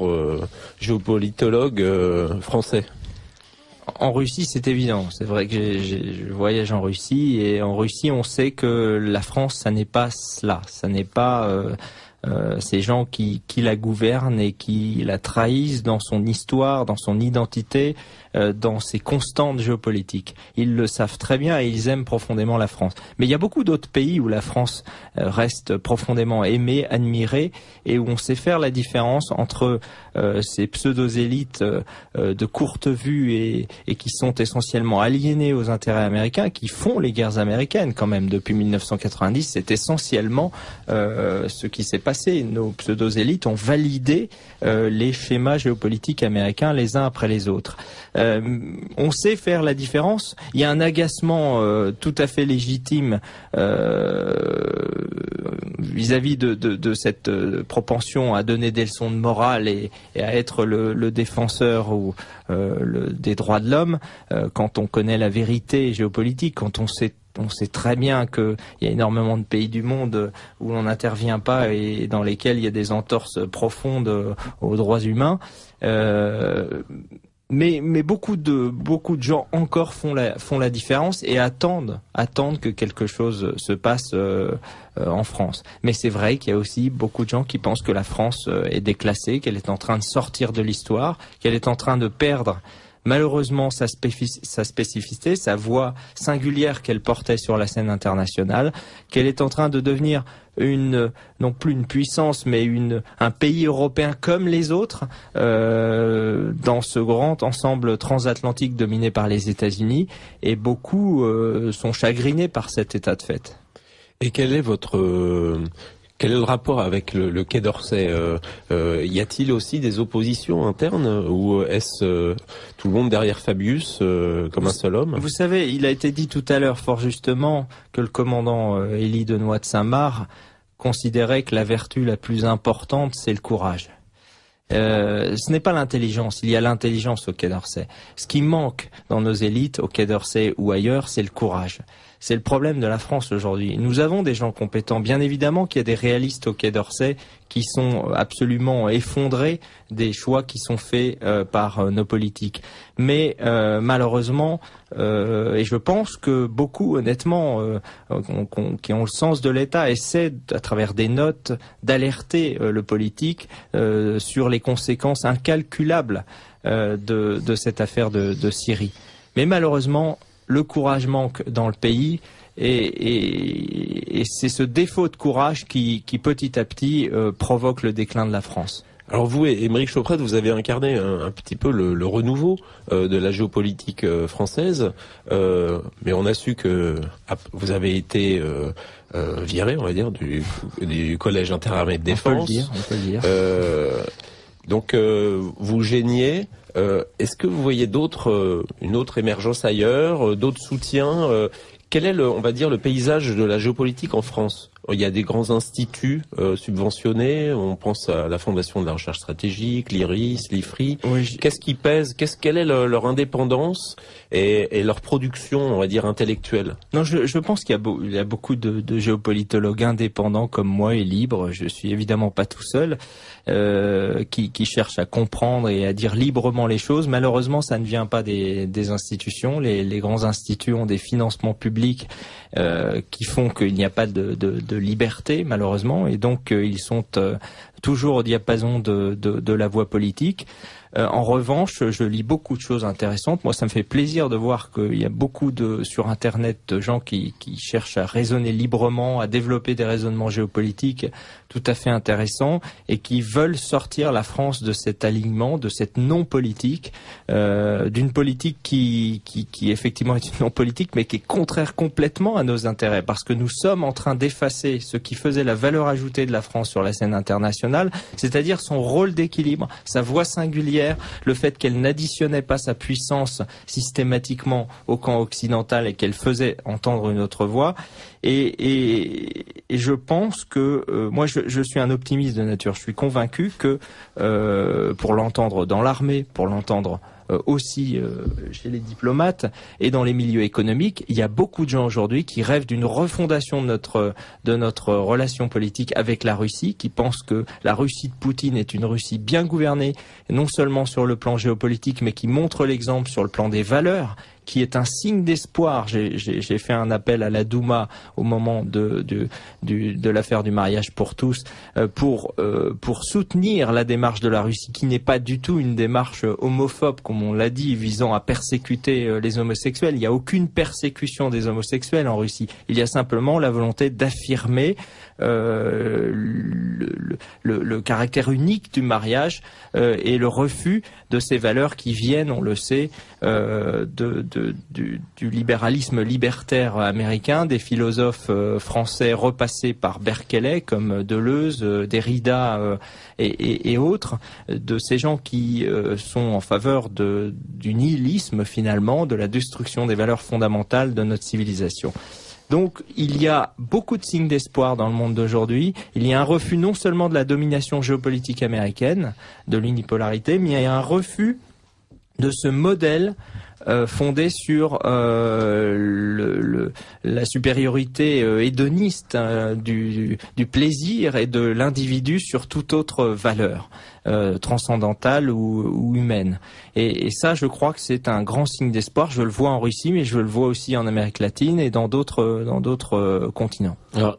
géopolitologues français? En Russie, c'est évident. C'est vrai que je voyage en Russie, et en Russie, on sait que la France, ça n'est pas cela. Ça n'est pas ces gens qui la gouvernent et qui la trahissent dans son histoire, dans son identité, dans ses constantes géopolitiques. Ils le savent très bien et ils aiment profondément la France. Mais il y a beaucoup d'autres pays où la France reste profondément aimée, admirée, et où on sait faire la différence entre ces pseudo-élites de courte vue et qui sont essentiellement aliénées aux intérêts américains, qui font les guerres américaines quand même depuis 1990. C'est essentiellement ce qui s'est passé. Nos pseudo-élites ont validé les schémas géopolitiques américains les uns après les autres. On sait faire la différence. Il y a un agacement tout à fait légitime vis-à-vis de cette propension à donner des leçons de morale et à être le défenseur des droits de l'homme, quand on connaît la vérité géopolitique, quand on sait très bien qu'il y a énormément de pays du monde où l'on n'intervient pas et dans lesquels il y a des entorses profondes aux droits humains. Mais beaucoup de gens encore font la différence et attendent que quelque chose se passe en France. Mais c'est vrai qu'il y a aussi beaucoup de gens qui pensent que la France est déclassée, qu'elle est en train de sortir de l'histoire, qu'elle est en train de perdre malheureusement sa spécificité, sa voix singulière qu'elle portait sur la scène internationale, qu'elle est en train de devenir non plus une puissance, mais un pays européen comme les autres, dans ce grand ensemble transatlantique dominé par les États-Unis, et beaucoup sont chagrinés par cet état de fait. Et quel est le rapport avec le Quai d'Orsay? Y a-t-il aussi des oppositions internes, ou est-ce tout le monde derrière Fabius comme un seul homme? Vous savez, il a été dit tout à l'heure fort justement que le commandant Élie Denoy de Saint-Marc considérait que la vertu la plus importante, c'est le courage. Ce n'est pas l'intelligence, il y a l'intelligence au Quai d'Orsay. Ce qui manque dans nos élites, au Quai d'Orsay ou ailleurs, c'est le courage. C'est le problème de la France aujourd'hui. Nous avons des gens compétents. Bien évidemment qu'il y a des réalistes au Quai d'Orsay qui sont absolument effondrés des choix qui sont faits par nos politiques. Mais malheureusement, et je pense que beaucoup, honnêtement, qui ont le sens de l'État, essaient, à travers des notes, d'alerter le politique sur les conséquences incalculables de cette affaire de Syrie. Mais malheureusement, le courage manque dans le pays et c'est ce défaut de courage qui petit à petit provoque le déclin de la France. Alors vous, Aymeric Chauprade, vous avez incarné un petit peu le renouveau de la géopolitique française, mais on a su que vous avez été viré, on va dire, du Collège interarmées de défense. On peut le dire. Donc vous gêniez. Est-ce que vous voyez une autre émergence ailleurs, d'autres soutiens Quel est on va dire, le paysage de la géopolitique en France? Il y a des grands instituts subventionnés. On pense à la Fondation de la Recherche Stratégique, l'IRIS, l'IFRI. Oui, qu'est-ce qui pèse? Quelle est leur indépendance et leur production, on va dire, intellectuelle? Non, je pense qu'il y a beaucoup de géopolitologues indépendants comme moi et libres. Je suis évidemment pas tout seul, qui cherchent à comprendre et à dire librement les choses. Malheureusement, ça ne vient pas des institutions. Les grands instituts ont des financements publics qui font qu'il n'y a pas de liberté, malheureusement, et donc ils sont toujours au diapason de la voie politique. En revanche, je lis beaucoup de choses intéressantes. Moi, ça me fait plaisir de voir qu'il y a beaucoup sur Internet de gens qui cherchent à raisonner librement, à développer des raisonnements géopolitiques tout à fait intéressants et qui veulent sortir la France de cet alignement, de cette non-politique, d'une politique qui effectivement est une non-politique, mais qui est contraire complètement à nos intérêts, parce que nous sommes en train d'effacer ce qui faisait la valeur ajoutée de la France sur la scène internationale, c'est-à-dire son rôle d'équilibre, sa voix singulière, le fait qu'elle n'additionnait pas sa puissance systématiquement au camp occidental et qu'elle faisait entendre une autre voix. Et je pense que moi je suis un optimiste de nature. Je suis convaincu que pour l'entendre dans l'armée, pour l'entendre aussi chez les diplomates et dans les milieux économiques, il y a beaucoup de gens aujourd'hui qui rêvent d'une refondation de notre relation politique avec la Russie, qui pensent que la Russie de Poutine est une Russie bien gouvernée, non seulement sur le plan géopolitique, mais qui montre l'exemple sur le plan des valeurs, qui est un signe d'espoir. J'ai fait un appel à la Douma au moment de l'affaire du mariage pour tous, pour soutenir la démarche de la Russie, qui n'est pas du tout une démarche homophobe, comme on l'a dit, visant à persécuter les homosexuels. Il n'y a aucune persécution des homosexuels en Russie. Il y a simplement la volonté d'affirmer le caractère unique du mariage et le refus de ces valeurs qui viennent, on le sait, du libéralisme libertaire américain, des philosophes français repassés par Berkeley comme Deleuze, Derrida et autres, de ces gens qui sont en faveur du nihilisme finalement, de la destruction des valeurs fondamentales de notre civilisation. Donc il y a beaucoup de signes d'espoir dans le monde d'aujourd'hui. Il y a un refus non seulement de la domination géopolitique américaine, de l'unipolarité, mais il y a un refus de ce modèle fondé sur la supériorité hédoniste du plaisir et de l'individu sur toute autre valeur transcendantale ou humaine. Et ça, je crois que c'est un grand signe d'espoir. Je le vois en Russie, mais je le vois aussi en Amérique latine et dans d'autres continents. Alors,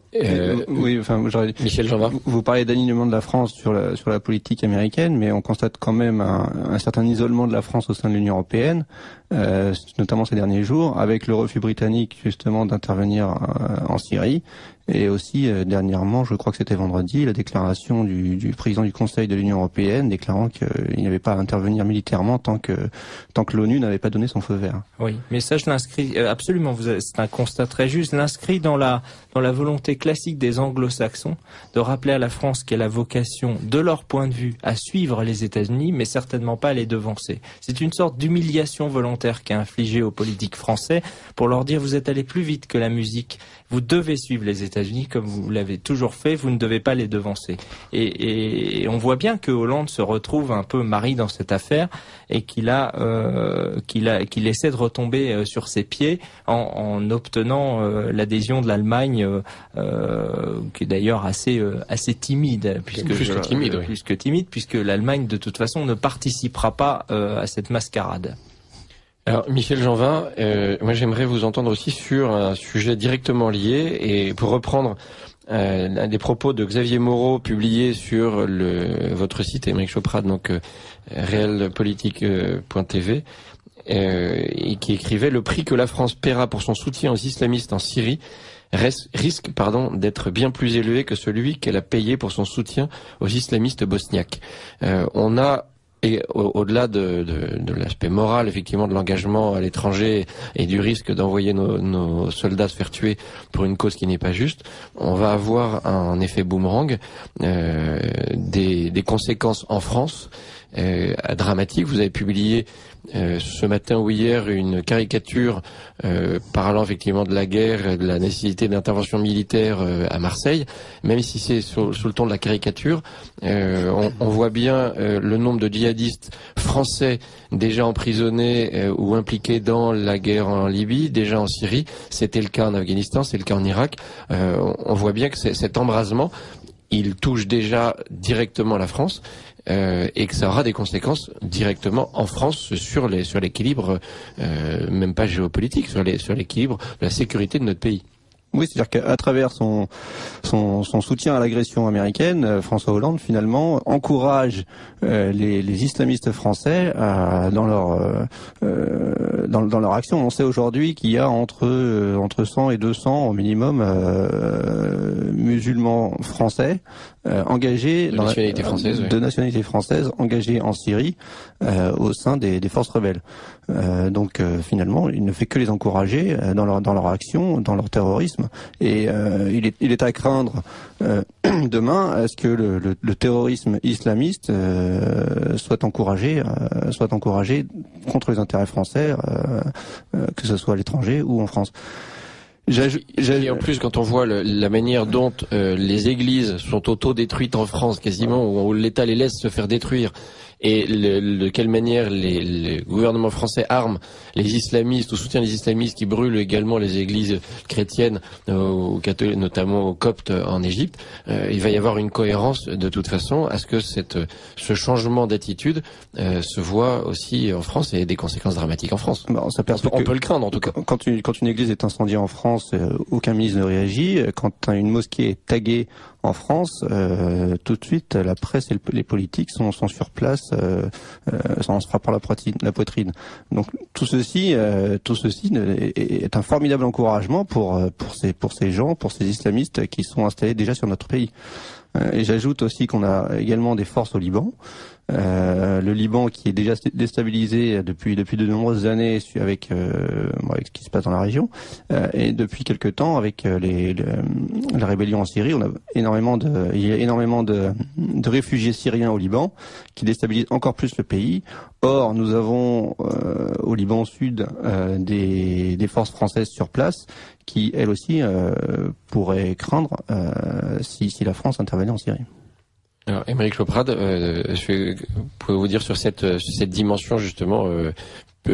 oui, enfin, Michel Jeanvin. Vous parlez d'alignement de la France sur la politique américaine, mais on constate quand même un certain isolement de la France au sein de l'Union européenne, notamment ces derniers jours, avec le refus britannique justement d'intervenir en Syrie. Et aussi, dernièrement, je crois que c'était vendredi, la déclaration du président du Conseil de l'Union européenne déclarant qu'il n'y avait pas à intervenir militairement tant que l'ONU n'avait pas donné son feu vert. Oui, mais ça, je l'inscris absolument. C'est un constat très juste. L'inscrit dans la volonté classique des Anglo-Saxons de rappeler à la France qu'elle a vocation, de leur point de vue, à suivre les États-Unis, mais certainement pas à les devancer. C'est une sorte d'humiliation volontaire qui est infligée aux politiques français pour leur dire: vous êtes allés plus vite que la musique, vous devez suivre les États-Unis. États-Unis comme vous l'avez toujours fait, vous ne devez pas les devancer. Et on voit bien que Hollande se retrouve un peu mari dans cette affaire et qu'il essaie de retomber sur ses pieds en obtenant l'adhésion de l'Allemagne, qui est d'ailleurs assez timide, plus que timide, puisque l'Allemagne de toute façon ne participera pas à cette mascarade. Alors, Michel Janvin, moi j'aimerais vous entendre aussi sur un sujet directement lié, et pour reprendre un des propos de Xavier Moreau publiés sur votre site, Aymeric Choprade, donc realpolitique.tv, et qui écrivait: le prix que la France paiera pour son soutien aux islamistes en Syrie risque d'être bien plus élevé que celui qu'elle a payé pour son soutien aux islamistes bosniaques. On a, et au-delà de l'aspect moral, effectivement, de l'engagement à l'étranger et du risque d'envoyer nos soldats se faire tuer pour une cause qui n'est pas juste, on va avoir un effet boomerang, des conséquences en France dramatiques. Vous avez publié ce matin ou hier une caricature parlant effectivement de la guerre et de la nécessité d'intervention militaire à Marseille. Même si c'est sous le ton de la caricature, on voit bien le nombre de djihadistes français déjà emprisonnés ou impliqués dans la guerre en Libye, déjà en Syrie. C'était le cas en Afghanistan, c'est le cas en Irak. On voit bien que cet embrasement, il touche déjà directement la France. Et que ça aura des conséquences directement en France sur l'équilibre, même pas géopolitique, sur l'équilibre de la sécurité de notre pays. Oui, c'est-à-dire qu'à travers son soutien à l'agression américaine, François Hollande finalement encourage les islamistes français dans leur action. On sait aujourd'hui qu'il y a entre 100 et 200 au minimum musulmans français engagés de nationalité française engagés en Syrie au sein des forces rebelles. Donc finalement, il ne fait que les encourager dans leur action, dans leur terrorisme. Et il est à craindre demain à ce que le terrorisme islamiste soit encouragé contre les intérêts français, que ce soit à l'étranger ou en France. Et en plus, quand on voit la manière dont les églises sont auto-détruites en France, quasiment, où l'État les laisse se faire détruire, et de quelle manière le gouvernement français arme les islamistes ou soutient les islamistes qui brûlent également les églises chrétiennes, notamment aux Coptes en Égypte, il va y avoir une cohérence de toute façon à ce que ce changement d'attitude se voit aussi en France et des conséquences dramatiques en France. On peut le craindre en tout cas. Quand une église est incendiée en France, aucun ministre ne réagit. Quand une mosquée est taguée en France, tout de suite, la presse et les politiques sont sur place, on se frappe par la poitrine. Donc tout ceci est un formidable encouragement pour ces gens, pour ces islamistes qui sont installés déjà sur notre pays. Et j'ajoute aussi qu'on a également des forces au Liban. Le Liban qui est déjà déstabilisé depuis de nombreuses années avec ce qui se passe dans la région, et depuis quelque temps avec la rébellion en Syrie, il y a énormément de réfugiés syriens au Liban qui déstabilisent encore plus le pays. Or, nous avons au Liban Sud des forces françaises sur place qui, elles aussi, pourraient craindre si la France intervenait en Syrie. Alors, Aymeric Choprade, pouvez vous dire sur cette dimension justement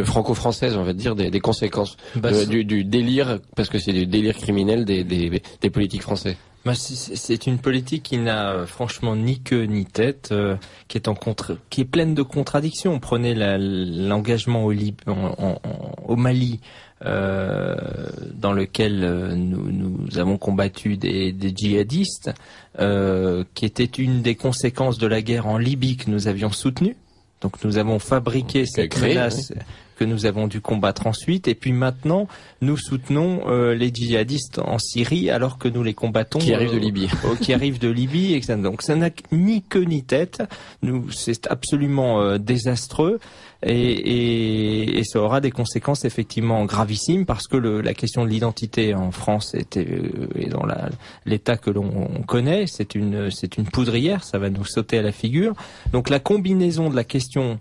franco-française, on va dire, des conséquences du délire, parce que c'est du délire criminel des politiques français. C'est une politique qui n'a franchement ni queue ni tête, qui est pleine de contradictions. Prenez l'engagement au Mali, dans lequel nous avons combattu des djihadistes, qui était une des conséquences de la guerre en Libye que nous avions soutenue. Donc nous avons fabriqué cette menace que nous avons dû combattre ensuite, et puis maintenant nous soutenons les djihadistes en Syrie alors que nous les combattons qui arrivent de Libye, etc. Donc ça n'a ni queue ni tête. C'est absolument désastreux. Et ça aura des conséquences effectivement gravissimes parce que la question de l'identité en France est dans l'état que l'on connaît, c'est une poudrière, ça va nous sauter à la figure. Donc la combinaison de la question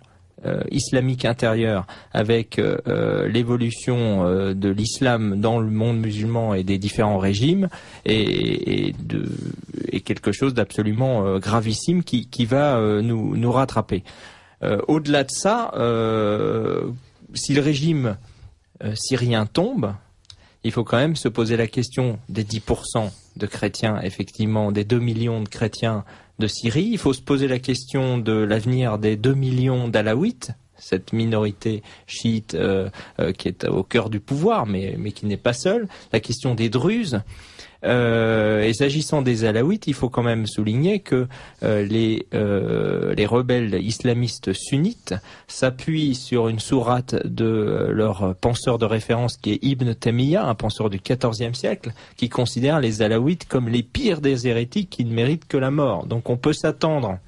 islamique intérieure avec l'évolution de l'islam dans le monde musulman et des différents régimes est quelque chose d'absolument gravissime qui va nous rattraper. Au-delà de ça, si le régime syrien tombe, il faut quand même se poser la question des 10% de chrétiens, effectivement, des 2 millions de chrétiens de Syrie. Il faut se poser la question de l'avenir des 2 millions d'Alaouites, cette minorité chiite qui est au cœur du pouvoir, mais qui n'est pas seule. La question des Druzes. Et s'agissant des Alaouites, il faut quand même souligner que les rebelles islamistes sunnites s'appuient sur une sourate de leur penseur de référence qui est Ibn Taymiyyah, un penseur du XIVe siècle, qui considère les Alaouites comme les pires des hérétiques qui ne méritent que la mort. Donc on peut s'attendre,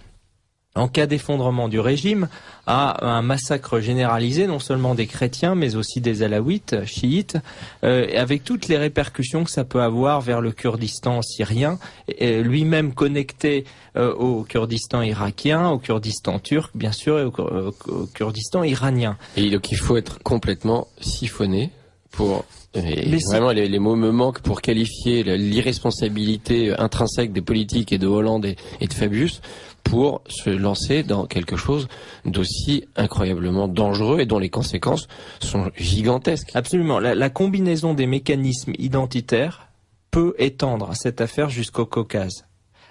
en cas d'effondrement du régime, à un massacre généralisé, non seulement des chrétiens, mais aussi des Alaouites, chiites, avec toutes les répercussions que ça peut avoir vers le Kurdistan syrien, lui-même connecté au Kurdistan irakien, au Kurdistan turc, bien sûr, et au Kurdistan iranien. Et donc il faut être complètement siphonné pour... vraiment, les mots me manquent pour qualifier l'irresponsabilité intrinsèque des politiques et de Hollande et de Fabius pour se lancer dans quelque chose d'aussi incroyablement dangereux et dont les conséquences sont gigantesques. Absolument. La combinaison des mécanismes identitaires peut étendre cette affaire jusqu'au Caucase,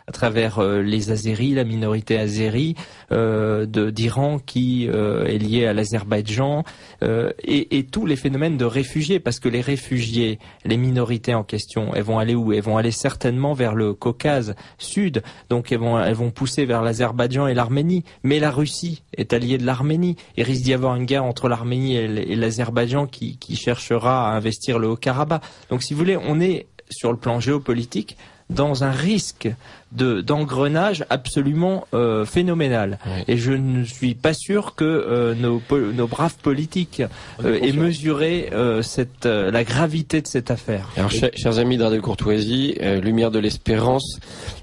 à travers les Azéris, la minorité azérie d'Iran qui est liée à l'Azerbaïdjan et tous les phénomènes de réfugiés, parce que les réfugiés, les minorités en question, elles vont aller où? Elles vont aller certainement vers le Caucase sud, donc elles vont pousser vers l'Azerbaïdjan et l'Arménie, mais la Russie est alliée de l'Arménie. Il risque d'y avoir une guerre entre l'Arménie et l'Azerbaïdjan qui cherchera à investir le Haut-Karabakh. Donc si vous voulez, on est sur le plan géopolitique dans un risque d'engrenage absolument phénoménal. Oui. Et je ne suis pas sûr que nos braves politiques aient mesuré la gravité de cette affaire. Alors, chers amis de Radio Courtoisie, Lumière de l'Espérance,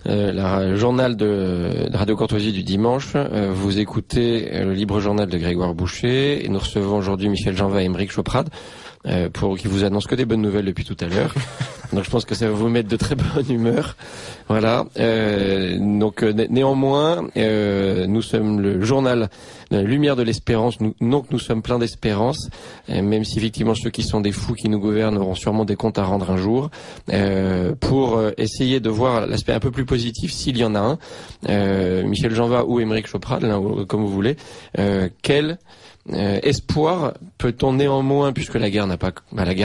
le journal de Radio Courtoisie du dimanche, vous écoutez le libre journal de Grégoire Boucher, et nous recevons aujourd'hui Michel Janva et Aymeric Choprade, qui vous annonce que des bonnes nouvelles depuis tout à l'heure. Donc je pense que ça va vous mettre de très bonne humeur. Voilà. Donc néanmoins, nous sommes le journal de la Lumière de l'Espérance. Nous sommes pleins d'espérance, même si effectivement ceux qui sont des fous qui nous gouvernent auront sûrement des comptes à rendre un jour, pour essayer de voir l'aspect un peu plus positif s'il y en a un. Michel Janva ou Aymeric Choprade, l'un comme vous voulez. Quel espoir peut-on néanmoins, puisque la guerre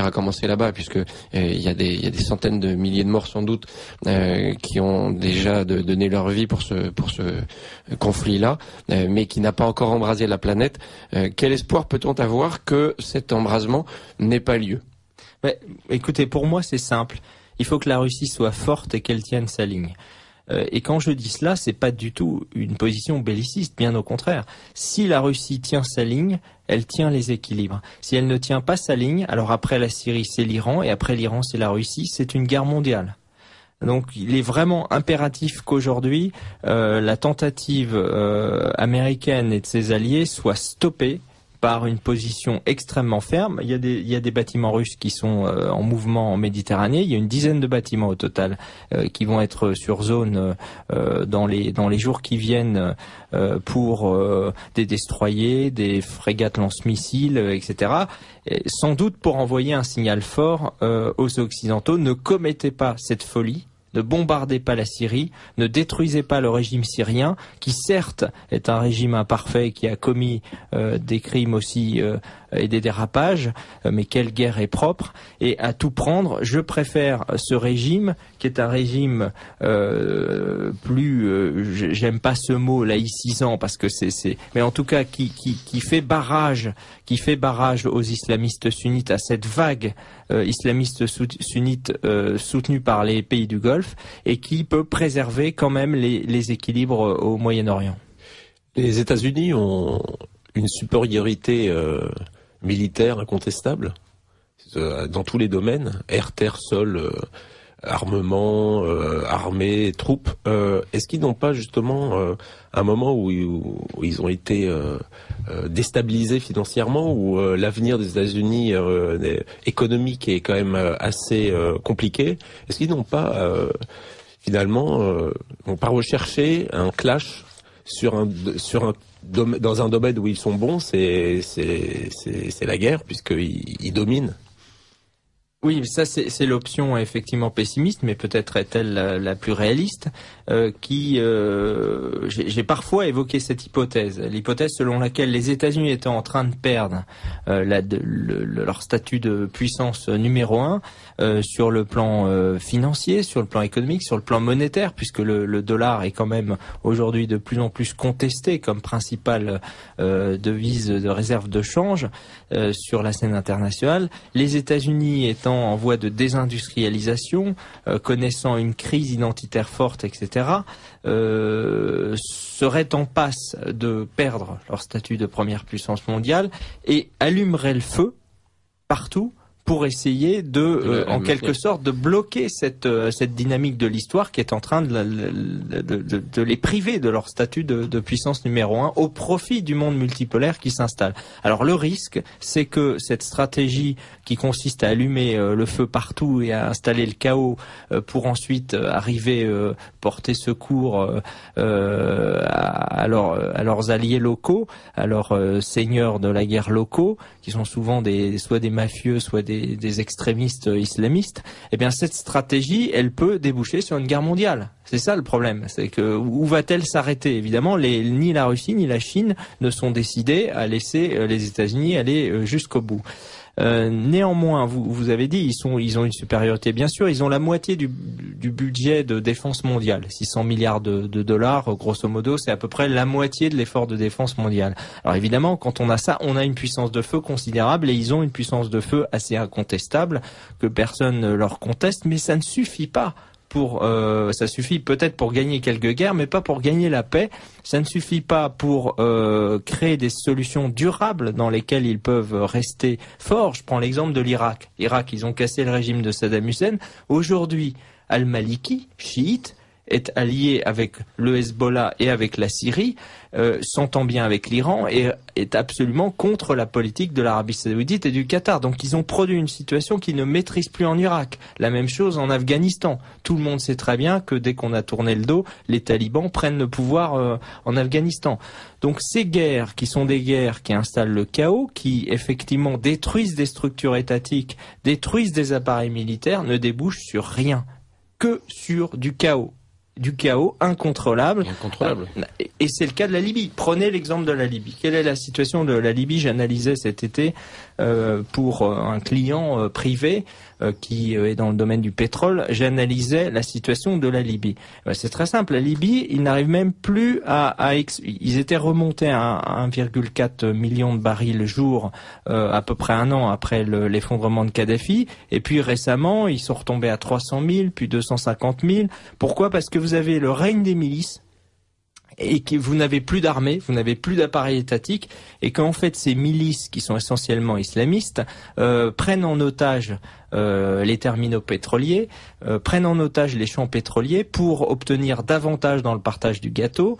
a commencé là-bas, puisque il y a des centaines de milliers de morts sans doute qui ont déjà donné leur vie pour ce conflit-là, mais qui n'a pas encore embrasé la planète. Quel espoir peut-on avoir que cet embrasement n'ait pas lieu? Écoutez, pour moi c'est simple. Il faut que la Russie soit forte et qu'elle tienne sa ligne. Et quand je dis cela, c'est pas du tout une position belliciste, bien au contraire. Si la Russie tient sa ligne, elle tient les équilibres. Si elle ne tient pas sa ligne, alors après la Syrie, c'est l'Iran, et après l'Iran, c'est la Russie, c'est une guerre mondiale. Donc il est vraiment impératif qu'aujourd'hui, la tentative américaine et de ses alliés soit stoppée par une position extrêmement ferme. Il y a des bâtiments russes qui sont en mouvement en Méditerranée. Il y a une dizaine de bâtiments au total qui vont être sur zone dans les jours qui viennent pour des destroyers, des frégates lance-missiles, etc. Et sans doute pour envoyer un signal fort aux Occidentaux. Ne commettez pas cette folie. Ne bombardez pas la Syrie, ne détruisez pas le régime syrien, qui certes est un régime imparfait, qui a commis des crimes aussi et des dérapages, mais quelle guerre est propre. Et à tout prendre, je préfère ce régime, qui est un régime j'aime pas ce mot laïcisant, parce que mais en tout cas qui fait barrage aux islamistes sunnites, à cette vague islamiste sunnite soutenue par les pays du Golfe, et qui peut préserver quand même les équilibres au Moyen-Orient. Les États-Unis ont une supériorité militaire incontestable dans tous les domaines, air, terre, sol, armement, armée, troupes. Est-ce qu'ils n'ont pas justement un moment où ils ont été déstabilisés financièrement, où l'avenir des États-Unis économique est quand même assez compliqué? Est-ce qu'ils n'ont pas finalement vont pas rechercher un clash dans un domaine où ils sont bons, c'est la guerre, puisqu'ils dominent? Oui, ça c'est l'option effectivement pessimiste, mais peut-être est-elle la plus réaliste. J'ai parfois évoqué cette hypothèse, l'hypothèse selon laquelle les États-Unis étaient en train de perdre leur statut de puissance numéro 1 sur le plan financier, sur le plan économique, sur le plan monétaire, puisque le dollar est quand même aujourd'hui de plus en plus contesté comme principale devise de réserve de change sur la scène internationale. Les États-Unis étant en voie de désindustrialisation, connaissant une crise identitaire forte, etc., seraient en passe de perdre leur statut de première puissance mondiale et allumeraient le feu partout pour essayer en quelque sorte, de bloquer cette dynamique de l'histoire qui est en train de les priver de leur statut de puissance numéro 1 au profit du monde multipolaire qui s'installe. Alors le risque, c'est que cette stratégie qui consiste à allumer le feu partout et à installer le chaos pour ensuite arriver porter secours à leurs alliés locaux, à leurs seigneurs de la guerre locaux, qui sont souvent soit des mafieux, soit des extrémistes islamistes, eh bien cette stratégie, elle peut déboucher sur une guerre mondiale. C'est ça le problème, c'est que où va-t-elle s'arrêter? Évidemment, ni la Russie ni la Chine ne sont décidés à laisser les États-Unis aller jusqu'au bout. Néanmoins, vous avez dit, ils ont une supériorité, bien sûr. Ils ont la moitié du budget de défense mondiale, 600 milliards de dollars, grosso modo, c'est à peu près la moitié de l'effort de défense mondiale. Alors évidemment, quand on a ça, on a une puissance de feu considérable et ils ont une puissance de feu assez incontestable que personne ne leur conteste, mais ça ne suffit pas. Ça suffit peut-être pour gagner quelques guerres, mais pas pour gagner la paix. Ça ne suffit pas pour créer des solutions durables dans lesquelles ils peuvent rester forts. Je prends l'exemple de l'Irak. L'Irak, ils ont cassé le régime de Saddam Hussein. Aujourd'hui, Al-Maliki, chiite, est allié avec le Hezbollah et avec la Syrie, s'entend bien avec l'Iran et est absolument contre la politique de l'Arabie Saoudite et du Qatar. Donc ils ont produit une situation qu'ils ne maîtrisent plus en Irak. La même chose en Afghanistan. Tout le monde sait très bien que dès qu'on a tourné le dos, les talibans prennent le pouvoir en Afghanistan. Donc ces guerres qui sont des guerres qui installent le chaos, qui effectivement détruisent des structures étatiques, détruisent des appareils militaires, ne débouchent sur rien, que sur du chaos. Du chaos incontrôlable. Et c'est le cas de la Libye. Prenez l'exemple de la Libye. Quelle est la situation de la Libye? J'analysais cet été pour un client privé qui est dans le domaine du pétrole. J'analysais la situation de la Libye. C'est très simple. La Libye, ils n'arrivent même plus ils étaient remontés à 1,4 million de barils jour à peu près un an après l'effondrement de Kadhafi. Et puis récemment, ils sont retombés à 300 000, puis 250 000. Pourquoi? Parce que vous avez le règne des milices et que vous n'avez plus d'armée, vous n'avez plus d'appareil étatique, et qu'en fait ces milices qui sont essentiellement islamistes prennent en otage les terminaux pétroliers, prennent en otage les champs pétroliers pour obtenir davantage dans le partage du gâteau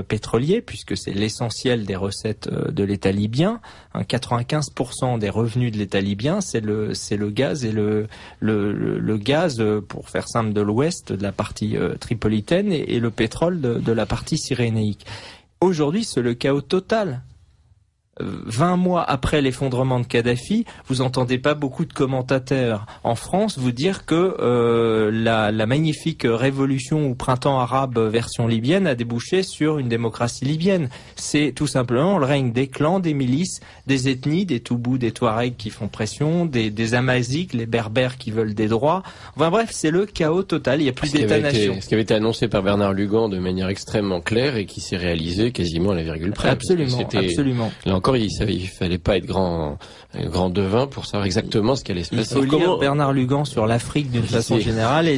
pétrolier, puisque c'est l'essentiel des recettes de l'État libyen. 95% des revenus de l'État libyen, c'est le gaz, et le gaz, pour faire simple, de l'ouest, de la partie tripolitaine, et le pétrole de la partie cyrénaïque. Aujourd'hui, c'est le chaos total. 20 mois après l'effondrement de Kadhafi, vous entendez pas beaucoup de commentateurs en France vous dire que la magnifique révolution ou printemps arabe version libyenne a débouché sur une démocratie libyenne. C'est tout simplement le règne des clans, des milices, des ethnies, des Toubous, des Touaregs qui font pression, des Amaziques, les Berbères qui veulent des droits. Enfin bref, c'est le chaos total. Il y a plus d'État-nation. Ce qui avait été annoncé par Bernard Lugan de manière extrêmement claire et qui s'est réalisé quasiment à la virgule près. Absolument. Là encore, il fallait pas être grand devin pour savoir exactement ce qu'allait se passer. Il faut lire Bernard Lugan sur l'Afrique d'une façon générale et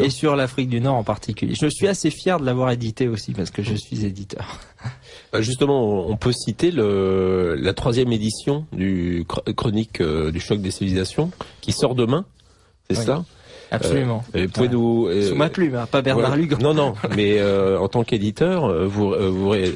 sur l'Afrique du Nord en particulier. Je suis assez fier de l'avoir édité aussi parce que je suis éditeur. Justement, on peut citer la 3e édition du chronique du choc des civilisations qui sort demain, c'est ça? Absolument. Pouvez-nous sous ma plume, hein, pas Bernard Lugan. Non, mais en tant qu'éditeur,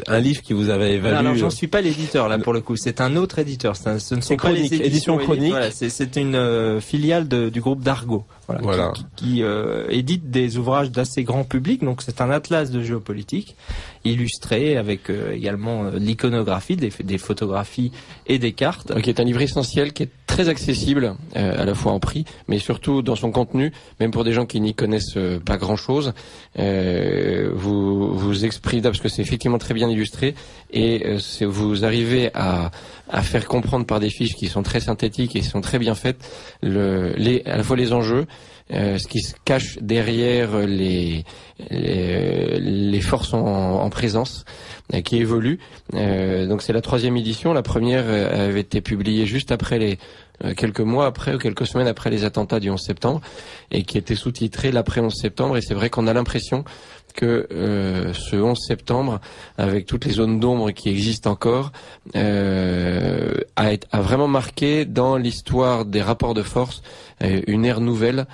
un livre qui vous avait valu. Alors j'en suis pas l'éditeur là pour le coup. C'est un autre éditeur. Ce ne sont pas les éditions Chronique. Voilà, c'est une filiale du groupe d'Argo. Voilà. Qui édite des ouvrages d'assez grand public. Donc c'est un atlas de géopolitique illustré avec également de l'iconographie, des photographies et des cartes. Qui est un livre essentiel, qui est très accessible, à la fois en prix, mais surtout dans son contenu, même pour des gens qui n'y connaissent pas grand-chose. Vous exprimez, parce que c'est effectivement très bien illustré, et vous arrivez à faire comprendre par des fiches qui sont très synthétiques et qui sont très bien faites, à la fois les enjeux, ce qui se cache derrière les forces en présence qui évoluent. Donc c'est la 3e édition. La première avait été publiée juste après quelques mois après ou quelques semaines après les attentats du 11 septembre et qui était sous-titrée l'après 11 septembre. Et c'est vrai qu'on a l'impression que ce 11 septembre, avec toutes les zones d'ombre qui existent encore, a vraiment marqué dans l'histoire des rapports de force une ère nouvelle,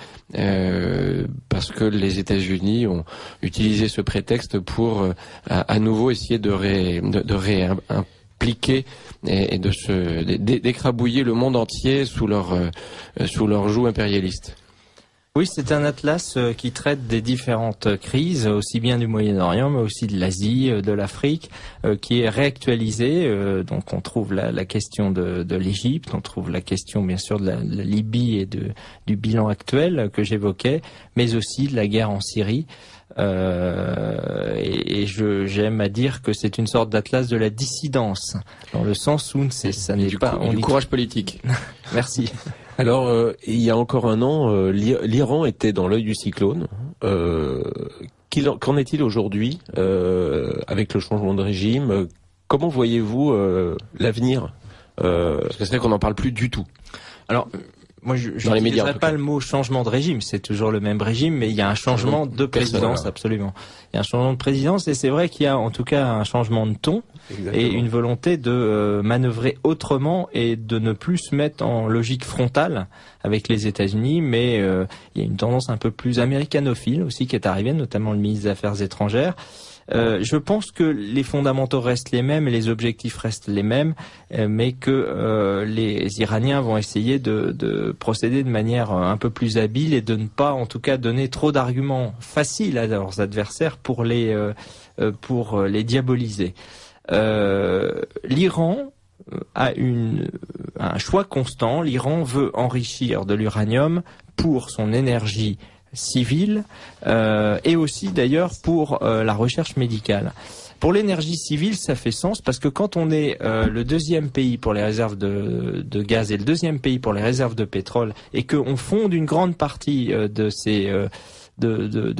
parce que les États-Unis ont utilisé ce prétexte pour à nouveau essayer de réimpliquer et d'écrabouiller le monde entier sous leur joug impérialiste. Oui, c'est un atlas qui traite des différentes crises, aussi bien du Moyen-Orient, mais aussi de l'Asie, de l'Afrique, qui est réactualisé. Donc on trouve la question de l'Égypte, on trouve la question bien sûr de la Libye et du bilan actuel que j'évoquais, mais aussi de la guerre en Syrie. J'aime à dire que c'est une sorte d'atlas de la dissidence, dans le sens où ça n'est pas... Du courage politique. Merci. Alors, il y a encore un an, l'Iran était dans l'œil du cyclone. Qu'en est-il aujourd'hui avec le changement de régime? Comment voyez-vous l'avenir? Parce que c'est vrai qu'on n'en parle plus du tout. Alors, moi, je n'utiliserai pas le mot changement de régime. C'est toujours le même régime, mais il y a un changement de présidence, absolument. Il y a un changement de présidence, et c'est vrai qu'il y a en tout cas un changement de ton. Exactement. Et une volonté de manœuvrer autrement et de ne plus se mettre en logique frontale avec les États-Unis, mais il y a une tendance un peu plus américanophile aussi qui est arrivée, notamment le ministre des Affaires étrangères. Je pense que les fondamentaux restent les mêmes et les objectifs restent les mêmes, mais que les Iraniens vont essayer de procéder de manière un peu plus habile et de ne pas, en tout cas, donner trop d'arguments faciles à leurs adversaires pour les diaboliser. L'Iran a un choix constant. L'Iran veut enrichir de l'uranium pour son énergie civile et aussi d'ailleurs pour la recherche médicale. Pour l'énergie civile, ça fait sens parce que quand on est le 2e pays pour les réserves de gaz et le 2e pays pour les réserves de pétrole et qu'on fonde une grande partie de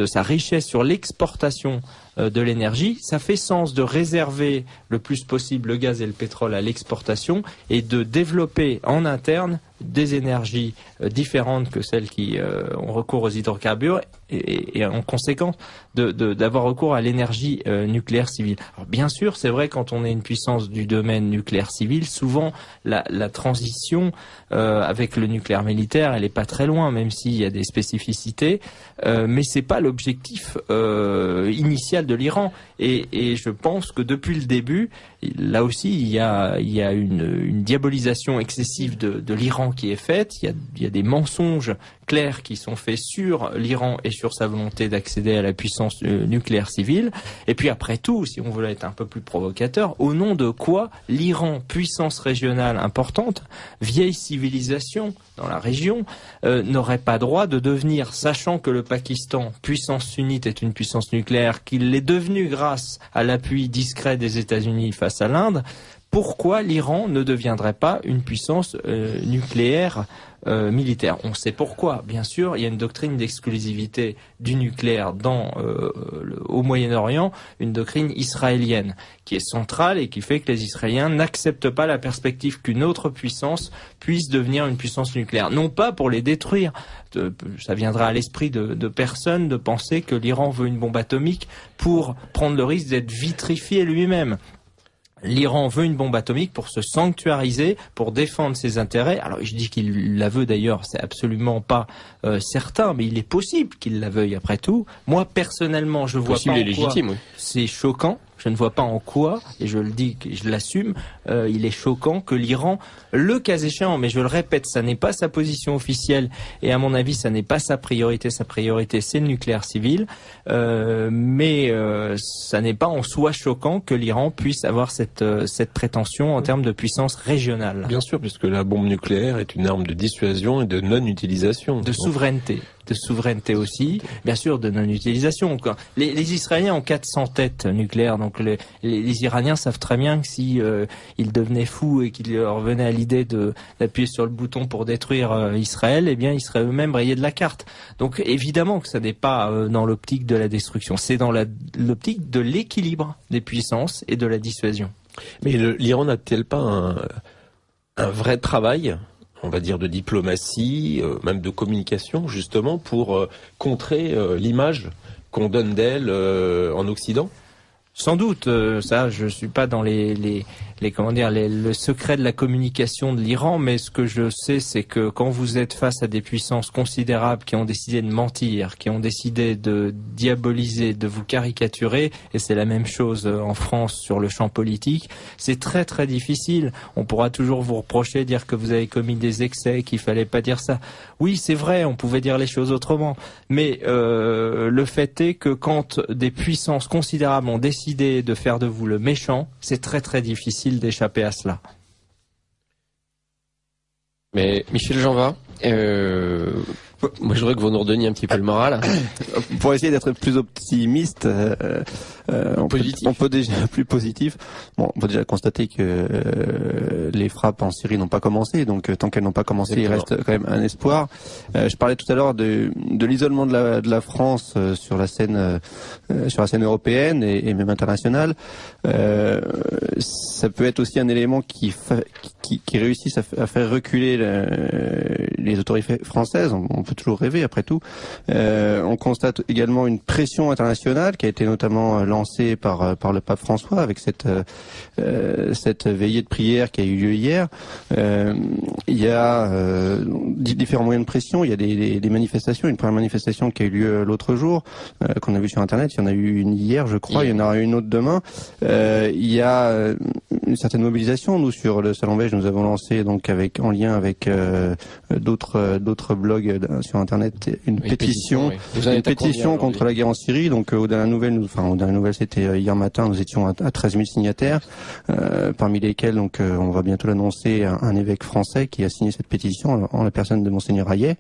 sa richesse sur l'exportation de l'énergie, ça fait sens de réserver le plus possible le gaz et le pétrole à l'exportation et de développer en interne des énergies différentes que celles qui ont recours aux hydrocarbures et en conséquence d'avoir recours à l'énergie nucléaire civile. Alors bien sûr, c'est vrai, quand on est une puissance du domaine nucléaire civil, souvent la transition avec le nucléaire militaire, elle est pas très loin, même s'il y a des spécificités, mais c'est pas l'objectif initial de l'Iran. Et je pense que depuis le début, là aussi, il y a une diabolisation excessive de l'Iran qui est faite. Il y a des mensonges clairs qui sont faits sur l'Iran et sur sa volonté d'accéder à la puissance nucléaire civile. Et puis après tout, si on voulait être un peu plus provocateur, au nom de quoi l'Iran, puissance régionale importante, vieille civilisation dans la région, n'aurait pas droit de devenir, sachant que le Pakistan, puissance sunnite, est une puissance nucléaire, qu'il l'est devenu grâce à l'appui discret des États-Unis face à l'Inde, pourquoi l'Iran ne deviendrait pas une puissance nucléaire militaire? On sait pourquoi. Bien sûr, il y a une doctrine d'exclusivité du nucléaire au Moyen-Orient, une doctrine israélienne qui est centrale et qui fait que les Israéliens n'acceptent pas la perspective qu'une autre puissance puisse devenir une puissance nucléaire. Non pas pour les détruire. Ça viendra à l'esprit de personne de penser que l'Iran veut une bombe atomique pour prendre le risque d'être vitrifié lui-même. L'Iran veut une bombe atomique pour se sanctuariser, pour défendre ses intérêts. Alors je dis qu'il la veut d'ailleurs, c'est absolument pas certain, mais il est possible qu'il la veuille après tout. Moi personnellement, je vois pas en quoi c'est choquant. Je ne vois pas en quoi, et je le dis, je l'assume, il est choquant que l'Iran, le cas échéant, mais je le répète, ça n'est pas sa position officielle, et à mon avis, ça n'est pas sa priorité c'est le nucléaire civil, mais ça n'est pas en soi choquant que l'Iran puisse avoir cette prétention en termes de puissance régionale. Bien sûr, puisque la bombe nucléaire est une arme de dissuasion et de non-utilisation. De souveraineté aussi, bien sûr, de non-utilisation. Les Israéliens ont 400 têtes nucléaires, donc les Iraniens savent très bien que si ils devenaient fous et qu'il leur venait à l'idée d'appuyer sur le bouton pour détruire Israël, eh bien, ils seraient eux-mêmes rayés de la carte. Donc, évidemment que ça n'est pas dans l'optique de la destruction, c'est dans l'optique de l'équilibre des puissances et de la dissuasion. Mais l'Iran n'a-t-elle pas un vrai travail, on va dire de diplomatie, même de communication, justement, pour contrer l'image qu'on donne d'elle en Occident? Sans doute, ça, je suis pas dans le secret de la communication de l'Iran, mais ce que je sais, c'est que quand vous êtes face à des puissances considérables qui ont décidé de mentir, qui ont décidé de diaboliser, de vous caricaturer, et c'est la même chose en France sur le champ politique, c'est très très difficile. On pourra toujours vous reprocher, dire que vous avez commis des excès, qu'il fallait pas dire ça. Oui, c'est vrai, on pouvait dire les choses autrement, mais le fait est que quand des puissances considérables ont décidé de faire de vous le méchant, c'est très très difficile d'échapper à cela. Mais Michel Janva, moi je voudrais que vous nous redonniez un petit peu le moral. Pour essayer d'être plus optimiste, on peut déjà plus positif. Bon, on peut déjà constater que les frappes en Syrie n'ont pas commencé, donc tant qu'elles n'ont pas commencé, il reste quand même un espoir. Je parlais tout à l'heure de l'isolement de la France sur la scène européenne et même internationale. Ça peut être aussi un élément qui réussisse à faire reculer les autorités françaises. On peut toujours rêver après tout. On constate également une pression internationale qui a été notamment lancée par le pape François avec cette veillée de prière qui a eu lieu hier. Il y a différents moyens de pression. Il y a des manifestations. Une première manifestation qui a eu lieu l'autre jour, qu'on a vu sur Internet. Il y en a eu une hier, je crois. Il y en aura une autre demain. Il y a une certaine mobilisation. Nous, sur le Salon Belge, nous avons lancé donc en lien avec d'autres blogs sur Internet une pétition contre la guerre en Syrie. Donc aux dernières nouvelles, c'était hier matin, nous étions à 13 000 signataires, parmi lesquels donc on va bientôt l'annoncer un évêque français qui a signé cette pétition en la personne de Monseigneur Hayet.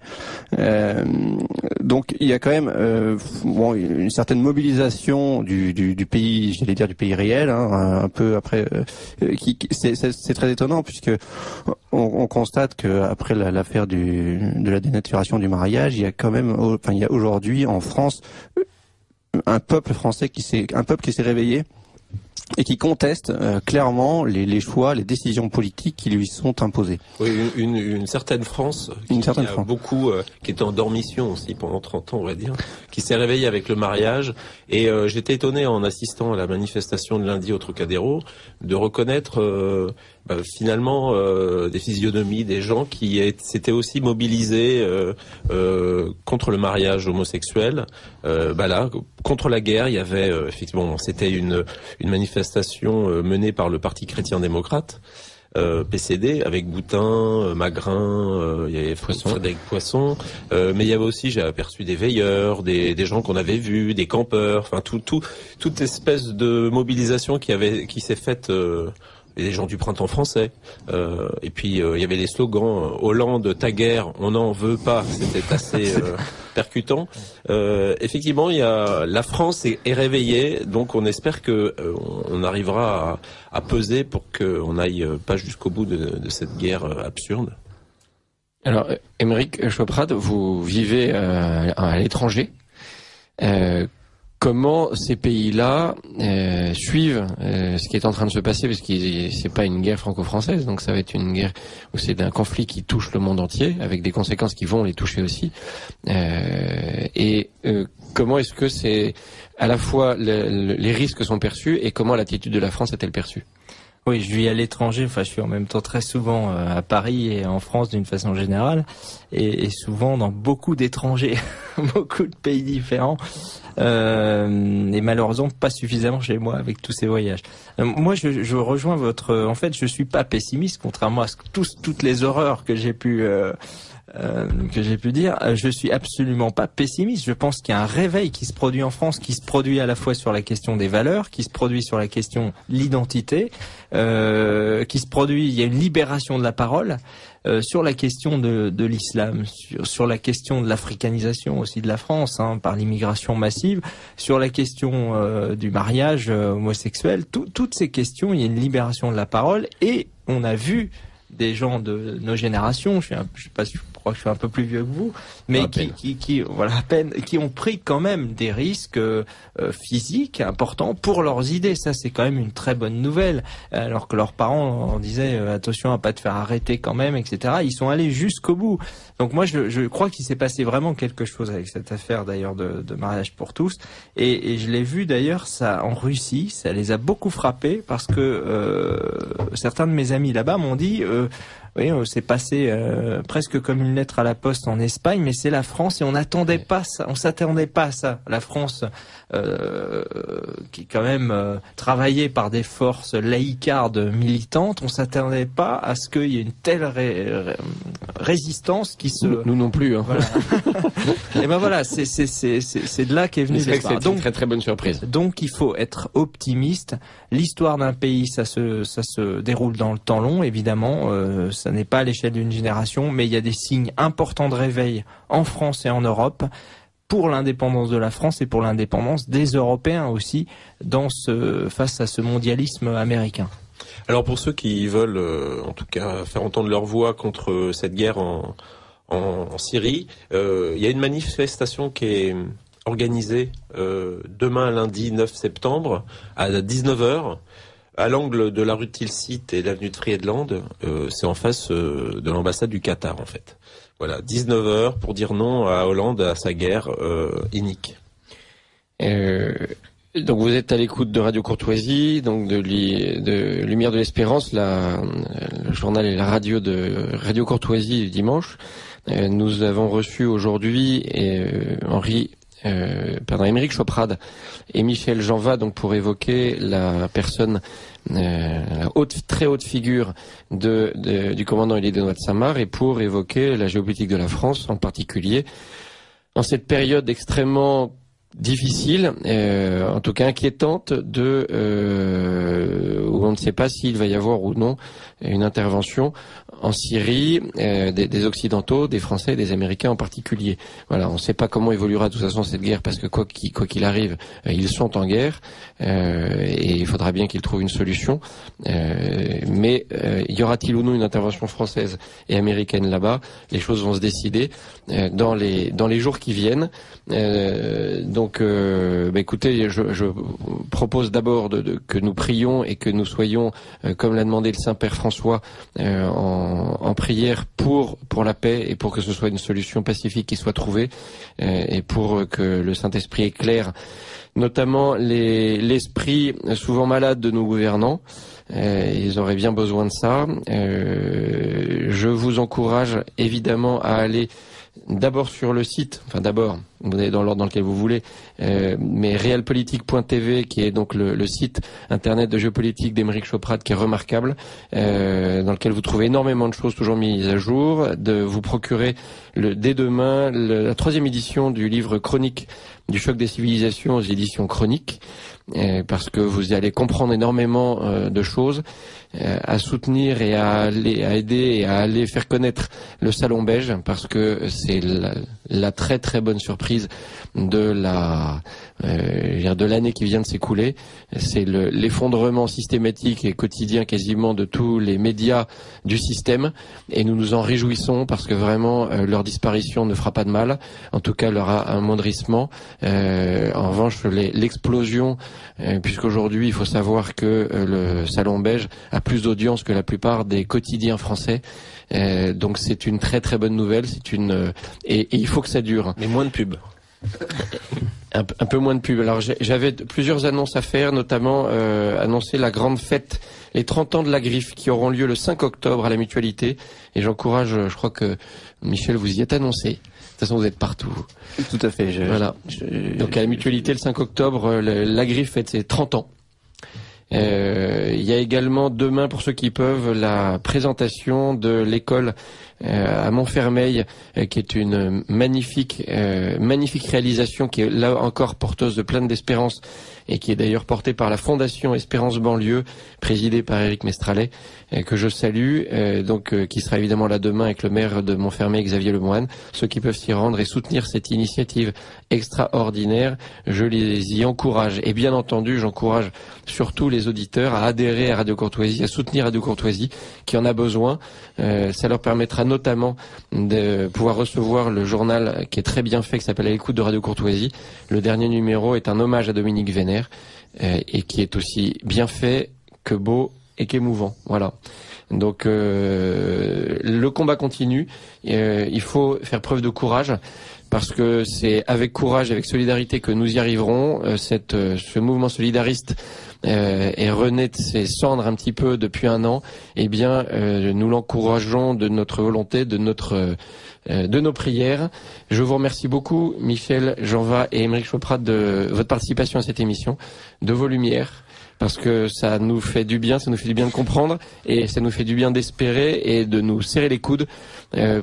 Donc il y a quand même une certaine mobilisation du pays, j'allais dire du pays réel, un peu après. C'est très étonnant puisque on constate que après l'affaire de la dénaturation du mariage, il y a aujourd'hui en France un peuple français qui s'est réveillé et qui conteste clairement les choix, les décisions politiques qui lui sont imposées. Oui, une certaine France beaucoup qui était en dormition aussi pendant 30 ans, on va dire, qui s'est réveillée avec le mariage. Et j'étais étonné en assistant à la manifestation de lundi au Trocadéro de reconnaître finalement des physionomies des gens qui s'étaient aussi mobilisés contre le mariage homosexuel. Là, contre la guerre, il y avait effectivement, c'était une manifestation menée par le Parti chrétien-démocrate, PCD, avec Boutin, Magrin, il y avait Frédéric Poisson, mais il y avait aussi, j'ai aperçu des veilleurs, des gens qu'on avait vus, des campeurs, enfin toute espèce de mobilisation qui s'est faite. Et les gens du printemps français. Et puis il y avait des slogans Hollande, ta guerre, on n'en veut pas. C'était assez percutant. Effectivement, la France est réveillée, donc on espère que on arrivera à peser pour qu'on n'aille pas jusqu'au bout de cette guerre absurde. Alors, Émeric Choprade, vous vivez à l'étranger. Comment ces pays-là suivent ce qui est en train de se passer, parce que c'est pas une guerre franco-française, donc ça va être une guerre où c'est un conflit qui touche le monde entier, avec des conséquences qui vont les toucher aussi. Comment est-ce que c'est à la fois les risques sont perçus et comment l'attitude de la France est-elle perçue? Oui, je vis à l'étranger. Enfin, je suis en même temps très souvent à Paris et en France d'une façon générale, et souvent dans beaucoup d'étrangers, beaucoup de pays différents. Et malheureusement pas suffisamment chez moi avec tous ces voyages. Moi, je rejoins votre. En fait, je suis pas pessimiste, contrairement à toutes les horreurs que j'ai pu dire. Je suis absolument pas pessimiste. Je pense qu'il y a un réveil qui se produit en France, qui se produit à la fois sur la question des valeurs, qui se produit sur la question de l'identité, qui se produit. Il y a une libération de la parole. Sur la question de l'islam, sur la question de l'africanisation aussi de la France, par l'immigration massive, sur la question du mariage homosexuel, toutes ces questions, il y a une libération de la parole, et on a vu des gens de nos générations, je crois que je suis un peu plus vieux que vous, mais qui ont pris quand même des risques physiques importants pour leurs idées. Ça, c'est quand même une très bonne nouvelle. Alors que leurs parents en disaient attention à pas te faire arrêter quand même, etc. Ils sont allés jusqu'au bout. Donc moi, je crois qu'il s'est passé vraiment quelque chose avec cette affaire d'ailleurs de mariage pour tous. Et je l'ai vu d'ailleurs ça en Russie. Ça les a beaucoup frappés parce que certains de mes amis là-bas m'ont dit oui, c'est passé presque comme une lettre à la poste en Espagne, mais c'est la France et on n'attendait pas ça, on s'attendait pas à ça. La France, qui est quand même travaillée par des forces laïcardes militantes, on s'attendait pas à ce qu'il y ait une telle résistance qui se. Nous non plus. Voilà. Et ben voilà, c'est de là qu'est venu l'espoir. C'est une très très bonne surprise. Donc il faut être optimiste. L'histoire d'un pays, ça se déroule dans le temps long, évidemment. Ça n'est pas à l'échelle d'une génération, mais il y a des signes importants de réveil en France et en Europe pour l'indépendance de la France et pour l'indépendance des Européens aussi face à ce mondialisme américain. Alors pour ceux qui veulent, en tout cas, faire entendre leur voix contre cette guerre en Syrie, il y a une manifestation qui est organisée demain lundi 9 septembre à 19h. À l'angle de la rue de Tilsit et l'avenue de Friedland, c'est en face de l'ambassade du Qatar, en fait. Voilà, 19h pour dire non à Hollande, à sa guerre inique. Donc vous êtes à l'écoute de Radio Courtoisie, donc de Lumière de l'Espérance, le journal et la radio de Radio Courtoisie du dimanche. Nous avons reçu aujourd'hui Émeric Choprade et Michel Janva, donc pour évoquer la personne, très haute figure du commandant Élie Desnoyers de Saint-Marc, et pour évoquer la géopolitique de la France en particulier en cette période extrêmement difficile, en tout cas inquiétante, où on ne sait pas s'il va y avoir ou non une intervention en Syrie, des Occidentaux, des Français, des Américains en particulier. Voilà, on ne sait pas comment évoluera de toute façon cette guerre, parce que quoi qu'il arrive, ils sont en guerre, et il faudra bien qu'ils trouvent une solution. Mais y aura-t-il ou non une intervention française et américaine là-bas? Les choses vont se décider dans les jours qui viennent. Donc, écoutez, je propose d'abord que nous prions et que nous soyons, comme l'a demandé le Saint-Père François, en prière pour la paix et pour que ce soit une solution pacifique qui soit trouvée, et pour que le Saint-Esprit éclaire notamment l'esprit souvent malade de nos gouvernants. Ils auraient bien besoin de ça. Je vous encourage évidemment à aller d'abord sur le site, vous allez dans l'ordre dans lequel vous voulez, mais realpolitique.tv, qui est donc le site internet de géopolitique d'Émeric Choprade, qui est remarquable, dans lequel vous trouvez énormément de choses toujours mises à jour, de vous procurer dès demain la 3e édition du livre Chronique du choc des civilisations aux éditions Chroniques, parce que vous allez comprendre énormément de choses, à soutenir et à aider et à aller faire connaître le Salon Beige, parce que c'est la très très bonne surprise de l'année qui vient de s'écouler. C'est l'effondrement systématique et quotidien quasiment de tous les médias du système, et nous nous en réjouissons parce que vraiment leur disparition ne fera pas de mal, en tout cas leur amoindrissement. En revanche, l'explosion, puisqu'aujourd'hui il faut savoir que le Salon Beige a plus d'audience que la plupart des quotidiens français. Donc c'est une très très bonne nouvelle, et il faut que ça dure. Mais moins de pubs. Un peu moins de pub. Alors j'avais plusieurs annonces à faire, notamment annoncer la grande fête, les 30 ans de la Griffe, qui auront lieu le 5 octobre à la Mutualité. Et j'encourage, je crois que Michel, vous y êtes annoncé. De toute façon, vous êtes partout. Tout à fait. Voilà. Donc à la Mutualité, le 5 octobre, la Griffe fête ses 30 ans. Il y a également demain, pour ceux qui peuvent, la présentation de l'école à Montfermeil, qui est une magnifique réalisation, qui est là encore porteuse de plein d'espérance, et qui est d'ailleurs portée par la Fondation Espérance Banlieue, présidée par Éric Mestralet, que je salue, qui sera évidemment là demain avec le maire de Montfermeil, Xavier Lemoine. Ceux qui peuvent s'y rendre et soutenir cette initiative extraordinaire, je les y encourage. Et bien entendu, j'encourage surtout les auditeurs à adhérer à Radio Courtoisie, à soutenir Radio Courtoisie, qui en a besoin. Ça leur permettra notamment de pouvoir recevoir le journal qui est très bien fait, qui s'appelle À l'écoute de Radio Courtoisie. Le dernier numéro est un hommage à Dominique Vénère, et qui est aussi bien fait que beau et qu'émouvant. Voilà. Donc le combat continue. Il faut faire preuve de courage, parce que c'est avec courage, avec solidarité que nous y arriverons. Ce mouvement solidariste est rené de ses cendres un petit peu depuis un an. Eh bien, nous l'encourageons de notre volonté, de nos prières. Je vous remercie beaucoup, Michel Janva et Émeric Choprat, de votre participation à cette émission, de vos lumières, parce que ça nous fait du bien de comprendre, et ça nous fait du bien d'espérer et de nous serrer les coudes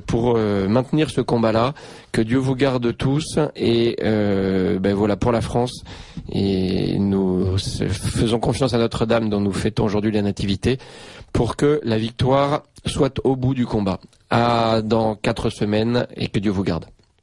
pour maintenir ce combat-là. Que Dieu vous garde tous, et voilà, pour la France. Et nous faisons confiance à Notre-Dame, dont nous fêtons aujourd'hui la Nativité, pour que la victoire soit au bout du combat. Dans 4 semaines, et que Dieu vous garde.